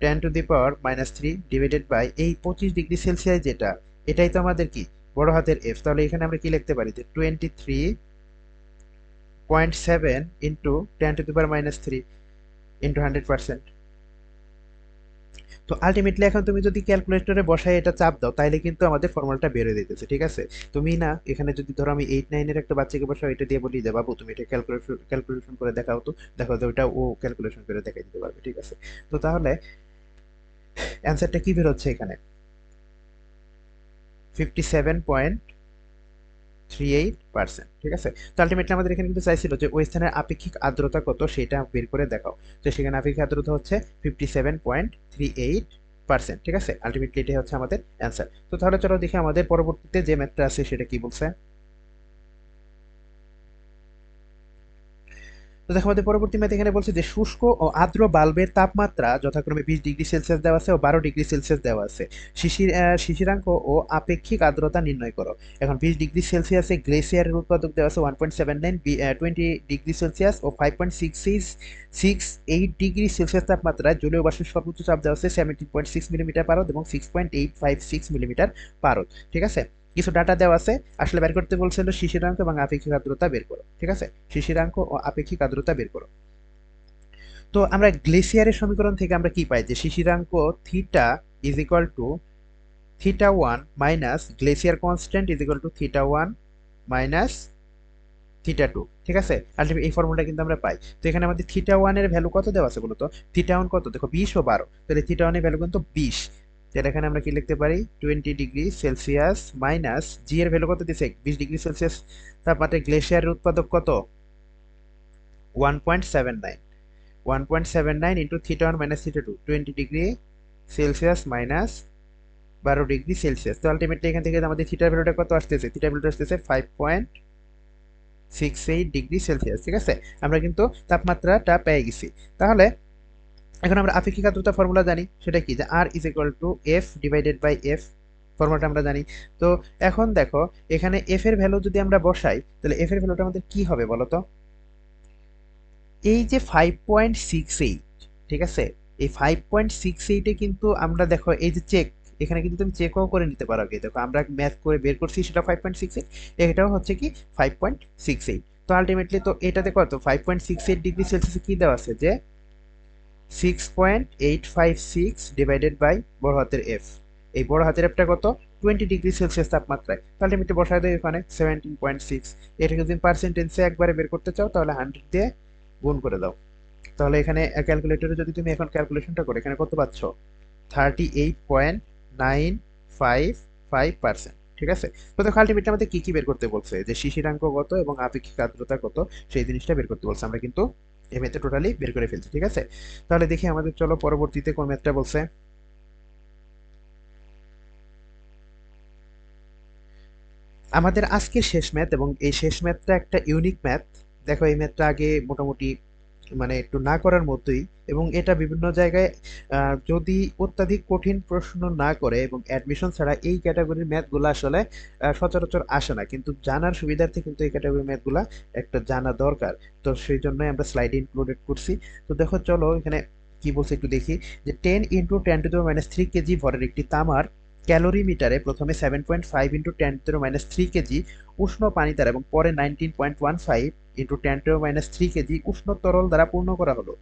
10⁻³ ডিভাইডেড বাই এই 25 ডিগ্রি সেলসিয়াস যেটা, এটাই তো আমাদের কি বড় হাতের এফ। তাহলে এখানে আমরা কি লিখতে পারি যে 23.7 ইন্টু 10⁻³ ইন্টু 100%। তো আলটিমেটলি এখন তুমি যদি ক্যালকুলেটরে বসায় এটা চাপ দাও তাইলে কিন্তু আমাদের ফর্মুলাটা বের হয়ে যেতেছে, ঠিক আছে? তুমি না এখানে যদি ধরো আমি 8-9 এর একটা বাচ্চাকে বসাও এটা দিয়ে বলি যে বাবু তুমি এটা ক্যালকুলেশন করে দেখাও, তো দেখো যে ওটা ও ক্যালকুলেশন করে দেখাই দিতে পারবে, ঠিক আছে? তো তাহলে অ্যান্সারটা কি বের হচ্ছে এখানে, 57.38%, ঠিক আছে? তো আলটিমেটলি আমাদের এখানে কিন্তু চাইছিল যে ওই স্থানের আপেক্ষিক আর্দ্রতা কত সেটা বের করে দেখাও। তো সেখানে আপেক্ষিক আর্দ্রতা হচ্ছে 57.38%, ঠিক আছে? আলটিমেটলি এটাই হচ্ছে আমাদের অ্যান্সার। তো তাহলে চলো দেখি আমাদের পরবর্তীতে যে ম্যাথটা আছে সেটা কি বলছে। তো দেখো আমাদের পরবর্তী ম্যাথ এখানে বলছে যে শুষ্ক ও আর্দ্র বাল্বের তাপমাত্রা যথাক্রমে 20 ডিগ্রি সেলসিয়াস দেওয়া আছে ও 12 ডিগ্রি সেলসিয়াস দেওয়া আছে। শিশিরাঙ্ক ও আপেক্ষিক আর্দ্রতা নির্ণয় করো। এখন 20 ডিগ্রি সেলসিয়াসে গ্লেসিয়ারের উৎপাদক দেওয়া আছে 1.79, 20 ডিগ্রি সেলসিয়াস ও 5.668 ডিগ্রি সেলসিয়াস তাপমাত্রায় জলীয় বাষ্পের সর্বোচ্চ চাপ দেওয়া আছে 17.6 মিলিমিটার পারদ এবং 6.856 মিলিমিটার পারদ, ঠিক আছে? কিছু ডাটা দেওয়া আছে, আসলে বের করতে বলছিল শিশিরাঙ্ক এবং আপেক্ষিক আর্দ্রতা বের করো, ঠিক আছে? শিশিরাঙ্ক ও আপেক্ষিক আর্দ্রতা বের করো। তো আমরা গ্লেসিয়ারের সমীকরণ থেকে আমরা কি পাই যে শিশিরাঙ্ক theta is equal to θ1 minus Glaisher constant is equal to θ1 minus θ2, ঠিক আছে? আলটিমেটলি এই ফর্মুলাটা কিন্তু আমরা পাই। তো এখানে আমাদের θ1 এর ভ্যালু কত দেওয়া আছে বলতো, θ1 কত দেখো 20 ও 12, তাহলে θ1 এর ভ্যালু কিন্তু 20। তাহলে এখানে আমরা কি লিখতে পারি 20 ডিগ্রি সেলসিয়াস মাইনাস জি এর ভ্যালু কত দিছে 20 ডিগ্রি সেলসিয়াস তাপমাত্রায় গ্লেসিয়ারের উৎপাদক কত 1.79, 1.79 into θ1 minus θ2, 20 degree Celsius minus 12 degree Celsius. তো আলটিমেটলি এখান থেকে আমাদের থিটার ভ্যালুটা কত আসতেছে, থিটার ভ্যালুটা আসতেছে 5.68 ডিগ্রি সেলসিয়াস, ঠিক আছে? আমরা কিন্তু তাপমাত্রাটা পেয়ে গেছি। তাহলে এখন আমরা আপেক্ষিক আর্দ্রতা ফর্মুলা জানি, সেটা কি যে R is equal to F divided by F, ফর্মুলাটা আমরা জানি। তো এখন দেখো এখানে এফ এর ভ্যালু যদি আমরা বসাই তাহলে এফ এর ভ্যালুটা আমাদের কি হবে বলো তো? এই যে 5.68, ঠিক আছে, এই 5.68-এ কিন্তু আমরা দেখো এই যে চেক, এখানে কিন্তু তুমি চেকও করে নিতে পারো। আগে দেখো আমরা ম্যাথ করে বের করছি সেটা 5.68, এটাও হচ্ছে কি 5.68। তো আলটিমেটলি তো এটাতে কত 5.68 ডিগ্রি সেলসিয়াসে কি দেওয়া আছে যে 6.856 ডিভাইডেড বাই বড় হাতের এফ। এই বড় হাতের এফটা কত 20 ডিগ্রি সেলসিয়াস তাপমাত্রায়। তো আলটিমেটলি বসায় দেয় এখানে 17.6। এটাকে যদি পার্সেন্টেজে একবারে বের করতে চাও তাহলে 100 দিয়ে গুণ করে দাও। তাহলে এখানে ক্যালকুলেটরে যদি তুমি এখন ক্যালকুলেশনটা করো এখানে কত পাচ্ছ 38.955%। ঠিক আছে। তো দেখো আলটিমেটলি আমাদের কি কি বের করতে বলছে যে শিশিরাঙ্ক কত এবং আপেক্ষিক আর্দ্রতা কত, সেই জিনিসটা বের করতে বলছে। আমরা কিন্তু এই ম্যাথে টোটালি বের করে ফেলছি। ঠিক আছে। তাহলে দেখি আমাদের, চলো পরবর্তীতে কোন ম্যাথটা বলছে। আমাদের আজকের শেষ ম্যাথ, এবং এই শেষ ম্যাথটা একটা ইউনিক ম্যাথ। দেখো এই ম্যাথটা আগে মোটামুটি মানে একটু না করার মতোই, এবং এটা বিভিন্ন জায়গায় যদি অত্যাধিক কঠিন প্রশ্ন না করে এবং অ্যাডমিশন ছাড়া এই ক্যাটাগরির ম্যাথগুলো আসলে সচরাচর আসে না, কিন্তু জানার সুবিধার্থে কিন্তু এই ক্যাটাগরির ম্যাথগুলা একটা জানা দরকার। তো সেই জন্যই আমরা স্লাইডে ইনক্লুডেড করছি। তো দেখো চলো এখানে কি বলছে একটু দেখি, যে 10 × 10⁻³ কেজি ভরের একটি তামার ক্যালোরিমিটারে প্রথমে 7.5 × 10⁻³ কেজি উষ্ণ পানি দ্বারা এবং পরে 19.15 × 10⁻³ কেজি উষ্ণ তরল দ্বারা পূর্ণ করা হলো।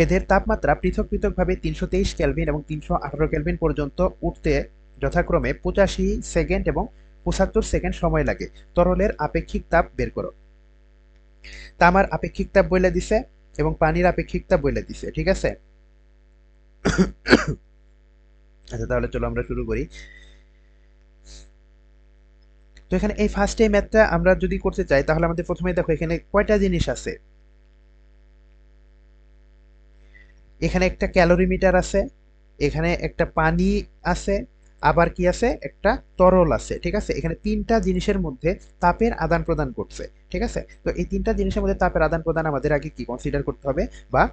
এদের তাপমাত্রা পৃথক পৃথকভাবে 323 কেলভিন এবং 318 কেলভিন পর্যন্ত উঠতে যথাক্রমে 85 সেকেন্ড এবং 75 সেকেন্ড সময় লাগে। তরলের আপেক্ষিক তাপ বের করো। তামার আপেক্ষিক তাপ বলে দিছে এবং পানির আপেক্ষিক তাপ বলে দিছে। ঠিক আছে। আচ্ছা তাহলে চলো আমরা শুরু করি। তো এখানে এই ফার্স্ট এই ম্যাথটা আমরা যদি করতে চাই তাহলে আমাদের প্রথমে দেখো এখানে কয়টা জিনিস আছে। এখানে একটা ক্যালোরিমিটার আছে, এখানে একটা পানি আছে, আবার কি আছে একটা তরল আছে। ঠিক আছে। এখানে তিনটা জিনিসের মধ্যে তাপের আদান প্রদান করছে। ঠিক আছে। তো এই তিনটা জিনিসের মধ্যে তাপের আদান প্রদান আমাদের আগে কি কনসিডার করতে হবে বা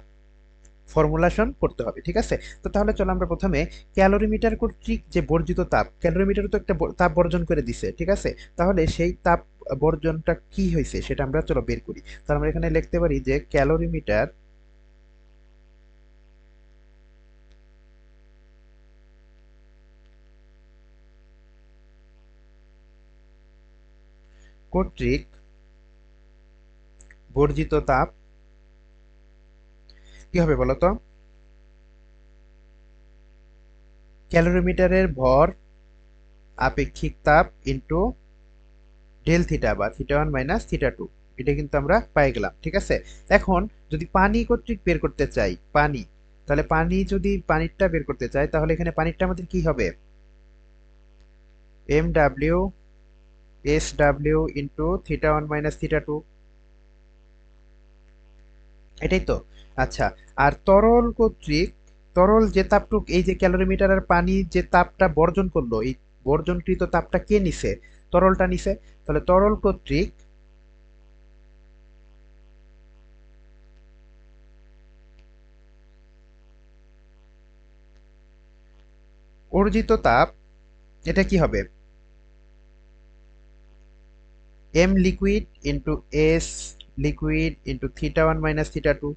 ফর্মুলেশন করতে হবে। ঠিক আছে। তো তাহলে চলো আমরা প্রথমে ক্যালোরিমিটার কর্তৃক যে বর্জিত তাপ, ক্যালোরিমিটার তো একটা তাপ বর্জন করে দিছে। ঠিক আছে। তাহলে সেই তাপ বর্জনটা কি হয়েছে সেটা আমরা চলো বের করি। তাহলে আমরা এখানে লিখতে পারি যে ক্যালোরিমিটার কর্তৃক বর্জিত তাপ কি হবে বলতো? ক্যালোরিমিটারের ভর আপেক্ষিক তাপ ইন্টু ডেল থিটা বা θ1 - θ2, এটা কিন্তু আমরা পাই গেলাম। ঠিক আছে। এখন যদি পানি কর্তৃক বের করতে চাই, পানি, তাহলে পানি যদি পানিরটা বের করতে চাই তাহলে এখানে পানিরটা আমাদের কি হবে MW/SW ইন্টু θ1 - θ2, এটাই তো। আচ্ছা, আর তরল কর্তৃক, তরল যে তাপটুক এই যে ক্যালোরিমিটার আর পানি যে তাপটা বর্জন করলো, এই বর্জনকৃত তাপটা কে নিছে? তরলটা নিছে। তাহলে তরল কর্তৃক অর্জিত তাপ, এটা কি হবে M liquid into S liquid into θ1 - θ2,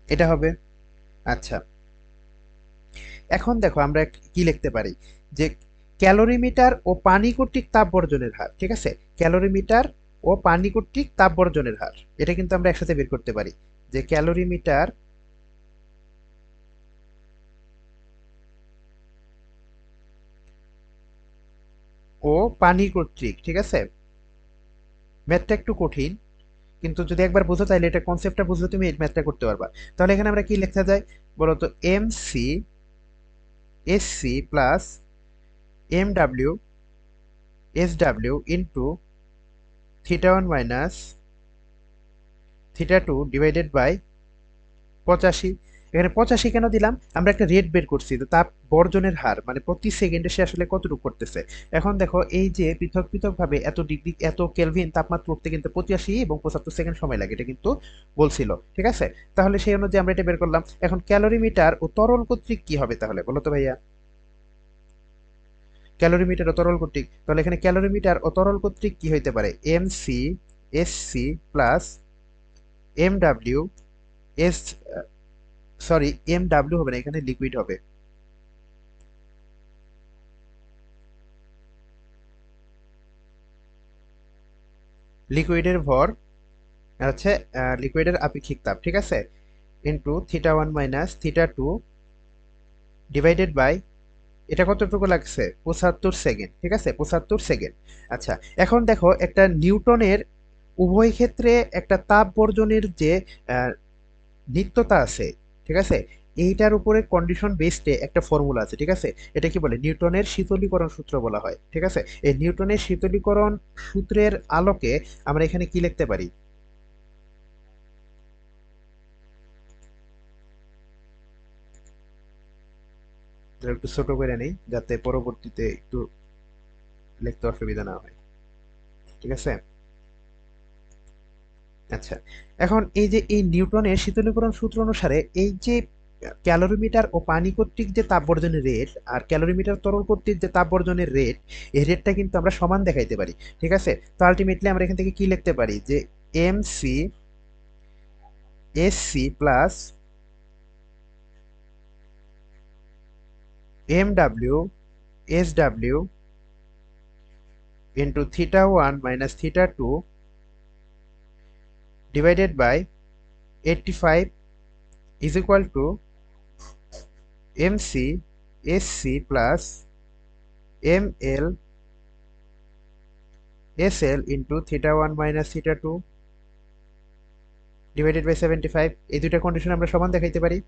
এটা হবে। আচ্ছা, এখন দেখো আমরা কি লিখতে পারি যে ক্যালোরিমিটার ও পানি কর্তৃক তাপ বর্জনের হার। ঠিক আছে। ক্যালোরিমিটার ও পানি কর্তৃক তাপ বর্জনের হার, এটা কিন্তু আমরা একসাথে বের করতে পারি যে ক্যালোরিমিটার ও পানি কর্তৃক। ঠিক আছে। ম্যাথটা একটু কঠিন, কিন্তু যদি একবার বুঝো তাহলে এটা কনসেপ্টটা বুঝলে তুমি এই ম্যাথটা করতে পারবা। তাহলে এখানে আমরা কি লেখা যায় বলতো, MC/SC plus MW/SW into θ1 - θ2 divided by 85। এখানে 85 কেন দিলাম, আমরা একটা রেট বের করছি তো তাপ বর্জনের হার মানে প্রতি সেকেন্ডে সে আসলে কতটুকু করতেছে। এখন দেখো এই যে পৃথক পৃথক ভাবে এত ডিগ্রি এত কেলভিন তাপমাত্রা উঠতে কিন্তু 85 এবং 75 সেকেন্ড সময় লাগে, এটা কিন্তু বলছিল। ঠিক আছে। তাহলে সেই অনুযায়ী আমরা এটা বের করলাম। এখন ক্যালোরিমিটার ও তরল কর্তৃক কি হবে তাহলে বলো তো ভাইয়া? ক্যালোরিমিটার ও তরল কর্তৃক, তাহলে এখানে ক্যালোরিমিটার ও তরল কর্তৃক কি হইতে পারে, MC SC plus MW S, sorry MW হবে না, এখানে লিকুইড হবে, লিকুইডের ভর আর হচ্ছে লিকুইডের আপেক্ষিক তাপ, ঠিক আছে, ইন্টু θ1 মাইনাস θ2 ডিভাইডেড বাই, এটা কতটুকু লাগছে, 75 সেকেন্ড, ঠিক আছে, 75 সেকেন্ড। আচ্ছা, এখন দেখো একটা নিউটনের উভয় ক্ষেত্রে একটা তাপ বর্জনের যে আহ, নিত্যতা আছে, ঠিক আছে, এইটার উপরে কন্ডিশন বেসডে একটা ফর্মুলা আছে, ঠিক আছে, এটা কি বলে, নিউটনের শীতলীকরণ সূত্র বলা হয়, ঠিক আছে। এই নিউটনের শীতলীকরণ সূত্রের আলোকে আমরা এখানে কি লিখতে পারি, একটু ছোট করে নেই যাতে পরবর্তীতে একটু লিখতে অসুবিধা না হয়, ঠিক আছে। আচ্ছা, এখন এই যে এই নিউটনের শীতলীকরণ সূত্র অনুসারে এই যে ক্যালোরিমিটার ও পানি কর্তৃক যে তাপ বর্জনের রেট আর ক্যালোরিমিটার তরল কর্তৃক যে তাপ বর্জনের রেট, এই রেটটা কিন্তু আমরা সমান দেখাইতে পারি, ঠিক আছে। তো আলটিমেটলি আমরা এখান থেকে কি লিখতে পারি যে M C S C plus M W S W into θ1 minus θ2 divided by 85 is equal to MC SC plus ML SL into θ1 minus θ2 divided by 75, এই দুইটা কন্ডিশন আমরা সমান দেখাইতে পারি।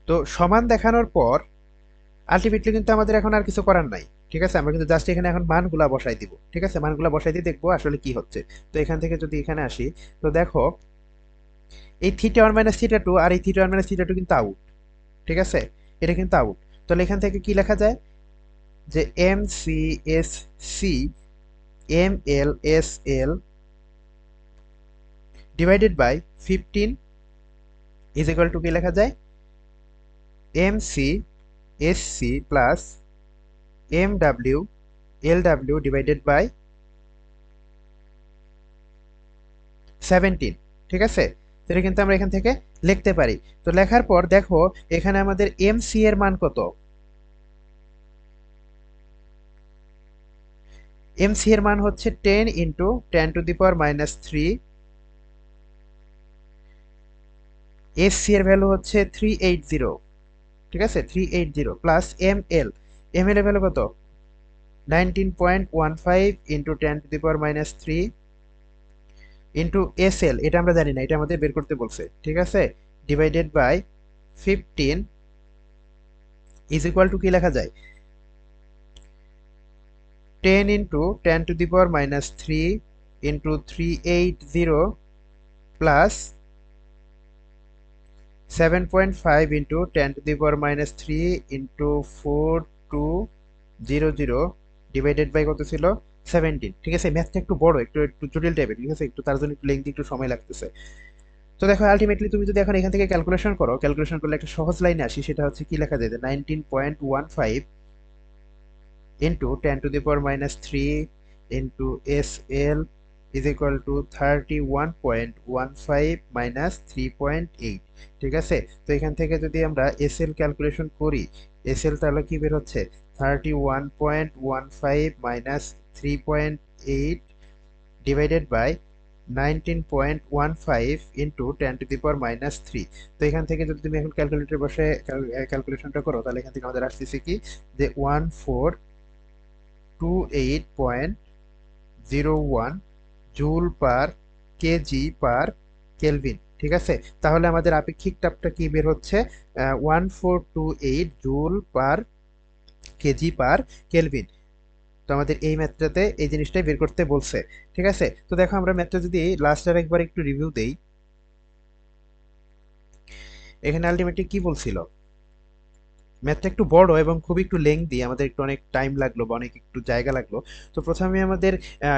তো সমান দেখানোর পর আলটিমেটলি কিন্তু আমাদের এখন আর কিছু করার নাই, ঠিক আছে, আমরা কিন্তু জাস্ট এখানে এখন মানগুলা বসাই দিব, ঠিক আছে, মানগুলা বসাই দিয়ে দেখবো আসলে কি হচ্ছে। তো এখান থেকে যদি এখানে আসি, তো দেখো এই θ1 মাইনাস θ2 আর এই θ1 মাইনাস θ2 কিন্তু আউট, ঠিক আছে, এটা কিন্তু আউট। তাহলে এখান থেকে কি লেখা যায় যে M C S C M L S L divided by 15 is equal to কি লেখা যায়, M C S C plus M W L W divided by 17, ঠিক আছে। সেটা কিন্তু আমরা এখান থেকে লিখতে পারি। তো লেখার পর দেখো এখানে আমাদের এম সি এর মান কত, এম সি এর মান হচ্ছে 10 ইন্টু 10⁻³ এস সি এর ভ্যালু হচ্ছে 380, ঠিক আছে, 380 plus M L, M L এর ভ্যালু কত, 19.15 ইন্টু 10⁻³ ইন্টু এস এল, এটা আমরা জানি না, এটা আমাদের বের করতে বলছে, ঠিক আছে, divided by 15 is equal to কি লেখা যায়, 10 into 10⁻³ into 380 plus 7.5 into 10⁻³ into 4200 divided by কত ছিল, 17, ঠিক আছে। ম্যাথটা একটু বড়, একটু একটু জটিল টাইপের, ঠিক আছে, একটু তার জন্য একটু লেংথি, একটু সময় লাগতেছে। তো দেখো আলটিমেটলি তুমি যদি এখন এখান থেকে ক্যালকুলেশন করো, ক্যালকুলেশন করলে একটা সহজ লাইনে আসি, সেটা হচ্ছে কি লেখা যায়, 19.15 into 10⁻³ into S L is equal two 31.15 minus 3.8, ঠিক আছে। তো এখান থেকে যদি আমরা এস এল ক্যালকুলেশন করি, এস এল তাহলে কি বের হচ্ছে, 31.15 মাইনাস 3.8 ডিভাইডেড বাই 19.15 ইন্টু 10⁻³ তো এখান থেকে যদি তুমি এখন ক্যালকুলেটর বসে ক্যালকুলেশনটা করো, তাহলে এখান থেকে আমাদের আসতেছে কি যে 1428.01 joule per KG per kelvin, ঠিক আছে। তাহলে আমাদের আপেক্ষিক তাপটা কি বের হচ্ছে, 1428 joule per KG per kelvin. তো আমাদের এই ম্যাথটাতে এই জিনিসটাই বের করতে বলছে, ঠিক আছে। তো দেখো আমরা ম্যাথটা যদি লাস্ট আর একবার একটু রিভিউ দেই, এখানে আলটিমেটলি কি বলছিল ম্যাথটা একটু বড় এবং খুব একটু লেংদি, আমাদের একটু অনেক টাইম লাগলো বা অনেক একটু জায়গা লাগলো। তো প্রথমে আমাদের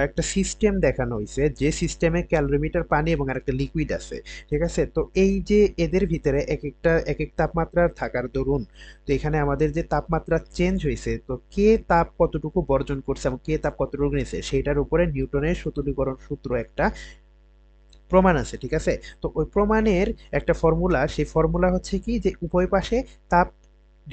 একটা সিস্টেম দেখানো হয়েছে, যে সিস্টেমে ক্যালোরিমিটার পানি এবং আরেকটা লিকুইড আছে, ঠিক আছে? তো এই যে এদের ভিতরে এক এক তাপমাত্রার থাকার দরুন, তো এখানে আমাদের যে তাপমাত্রা চেঞ্জ হয়েছে, তো কে তাপ কতটুকু বর্জন করছে এবং কে তাপ কতটুকু নিয়েছে সেটার উপরে নিউটনের শীতলীকরণ সূত্র একটা প্রমাণ আছে, ঠিক আছে? তো ওই প্রমাণের একটা ফর্মুলা, সেই ফর্মুলা হচ্ছে কি যে উভয় পাশে তাপ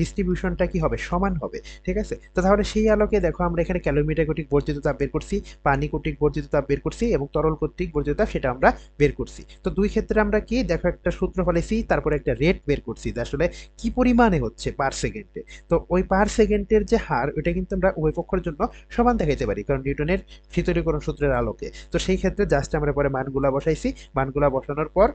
ডিস্ট্রিবিউশনটা কি হবে, সমান হবে, ঠিক আছে? তো তাহলে সেই আলোকে দেখো আমরা এখানে ক্যালোরিমিটার কর্তৃক বর্জিত তাপ বের করছি, পানি কর্তৃক বর্জিত তাপ বের করছি এবং তরল কর্তৃক বর্জিত তাপ সেটা আমরা বের করছি। তো দুই ক্ষেত্রে আমরা কি দেখো একটা সূত্র ফেলেছি, তারপরে একটা রেট বের করছি যে আসলে কি পরিমাণে হচ্ছে পার সেকেন্ডে। তো ওই পার সেকেন্ডের যে হার ওইটা কিন্তু আমরা উভয় পক্ষের জন্য সমান দেখাইতে পারি, কারণ নিউটনের শীতলীকরণ সূত্রের আলোকে। তো সেই ক্ষেত্রে জাস্ট আমরা পরে মানগুলা বসাইছি, মানগুলা বসানোর পর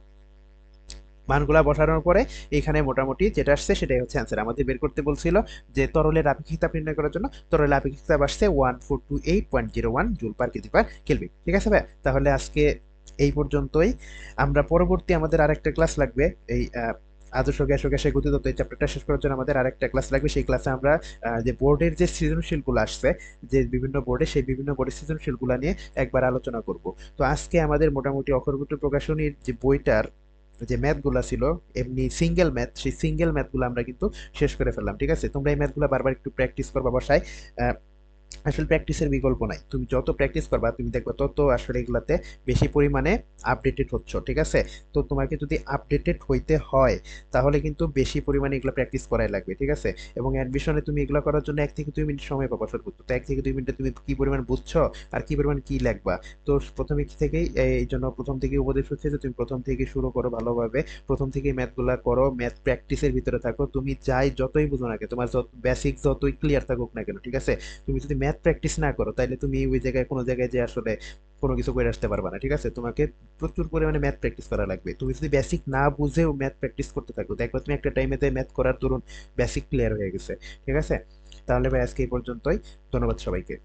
মানগুলা বসানোর পরে এখানে মোটামুটি যেটা আসছে সেটাই হচ্ছে অ্যান্সার। আমাদের বের করতে বলছিল যে তরলের আপেক্ষিক তাপ নির্ণয় করার জন্য, তরলের আপেক্ষিক তাপ আসছে 1428.01 joule per KG per kelvin, ঠিক আছে ভাই? তাহলে আজকে এই পর্যন্তই। আমরা পরবর্তী আমাদের আরেকটা ক্লাস লাগবে এই আদর্শ গ্যাস ও গ্যাসের গতিতত্ত্ব, এই চ্যাপ্টারটা শেষ করার জন্য আমাদের আরেকটা ক্লাস লাগবে। সেই ক্লাসে আমরা যে বোর্ডের যে সৃজনশীলগুলো আসছে, যে বিভিন্ন বোর্ডে, সেই বিভিন্ন বোর্ডের সৃজনশীলগুলো নিয়ে একবার আলোচনা করব। তো আজকে আমাদের মোটামুটি অখরগোট প্রকাশনীর যে বইটার যে ম্যাথগুলা ছিল, এমনি সিঙ্গেল ম্যাথ, সেই সিঙ্গেল ম্যাথগুলো আমরা কিন্তু শেষ করে ফেললাম, ঠিক আছে? তোমরা এই ম্যাথগুলো বারবার একটু প্র্যাকটিস করবা বাসায়। আহ, আসলে প্র্যাকটিসের বিকল্প নাই, তুমি যত প্র্যাকটিস করবা তুমি দেখবা তত আসলে এগুলাতে বেশি পরিমাণে আপডেটেড হচ্ছ, ঠিক আছে? তো তোমাকে যদি আপডেটেড হইতে হয় তাহলে কিন্তু বেশি পরিমাণে এগুলো প্র্যাকটিস করাই লাগবে, ঠিক আছে? এবং অ্যাডমিশনে তুমি এগুলো করার জন্য 1 থেকে 2 মিনিট সময় পাবা সর্বোচ্চ। তো 1 থেকে 2 মিনিটে তুমি কি পরিমাণ বুঝছো আর কি পরিমাণ কি লাগবা। তো প্রথমে থেকেই এই জন্য প্রথম থেকে উপদেশ হচ্ছে যে তুমি প্রথম থেকে শুরু করো ভালোভাবে, প্রথম থেকেই ম্যাথগুলা করো, ম্যাথ প্র্যাকটিসের ভিতরে থাকো। তুমি যাই যতই বুঝো না কেন, তোমার যত বেসিক যতই ক্লিয়ার থাকুক না কেন, ঠিক আছে? তুমি যদি ম্যাথ প্র্যাকটিস না করো তাহলে তুমি ওই জায়গায় কোনো জায়গায় যে আসলে কোনো কিছু করে আসতে পারবে না, ঠিক আছে? তোমাকে প্রচুর পরিমাণে ম্যাথ প্র্যাকটিস করা লাগবে। তুমি যদি বেসিক না বুঝেও ম্যাথ প্র্যাকটিস করতে থাকো, দেখবে তুমি একটা টাইমে ম্যাথ করার দরুন বেসিক ক্লিয়ার হয়ে গেছে, ঠিক আছে? তাহলে ভাই আজকে এই পর্যন্তই। ধন্যবাদ সবাইকে।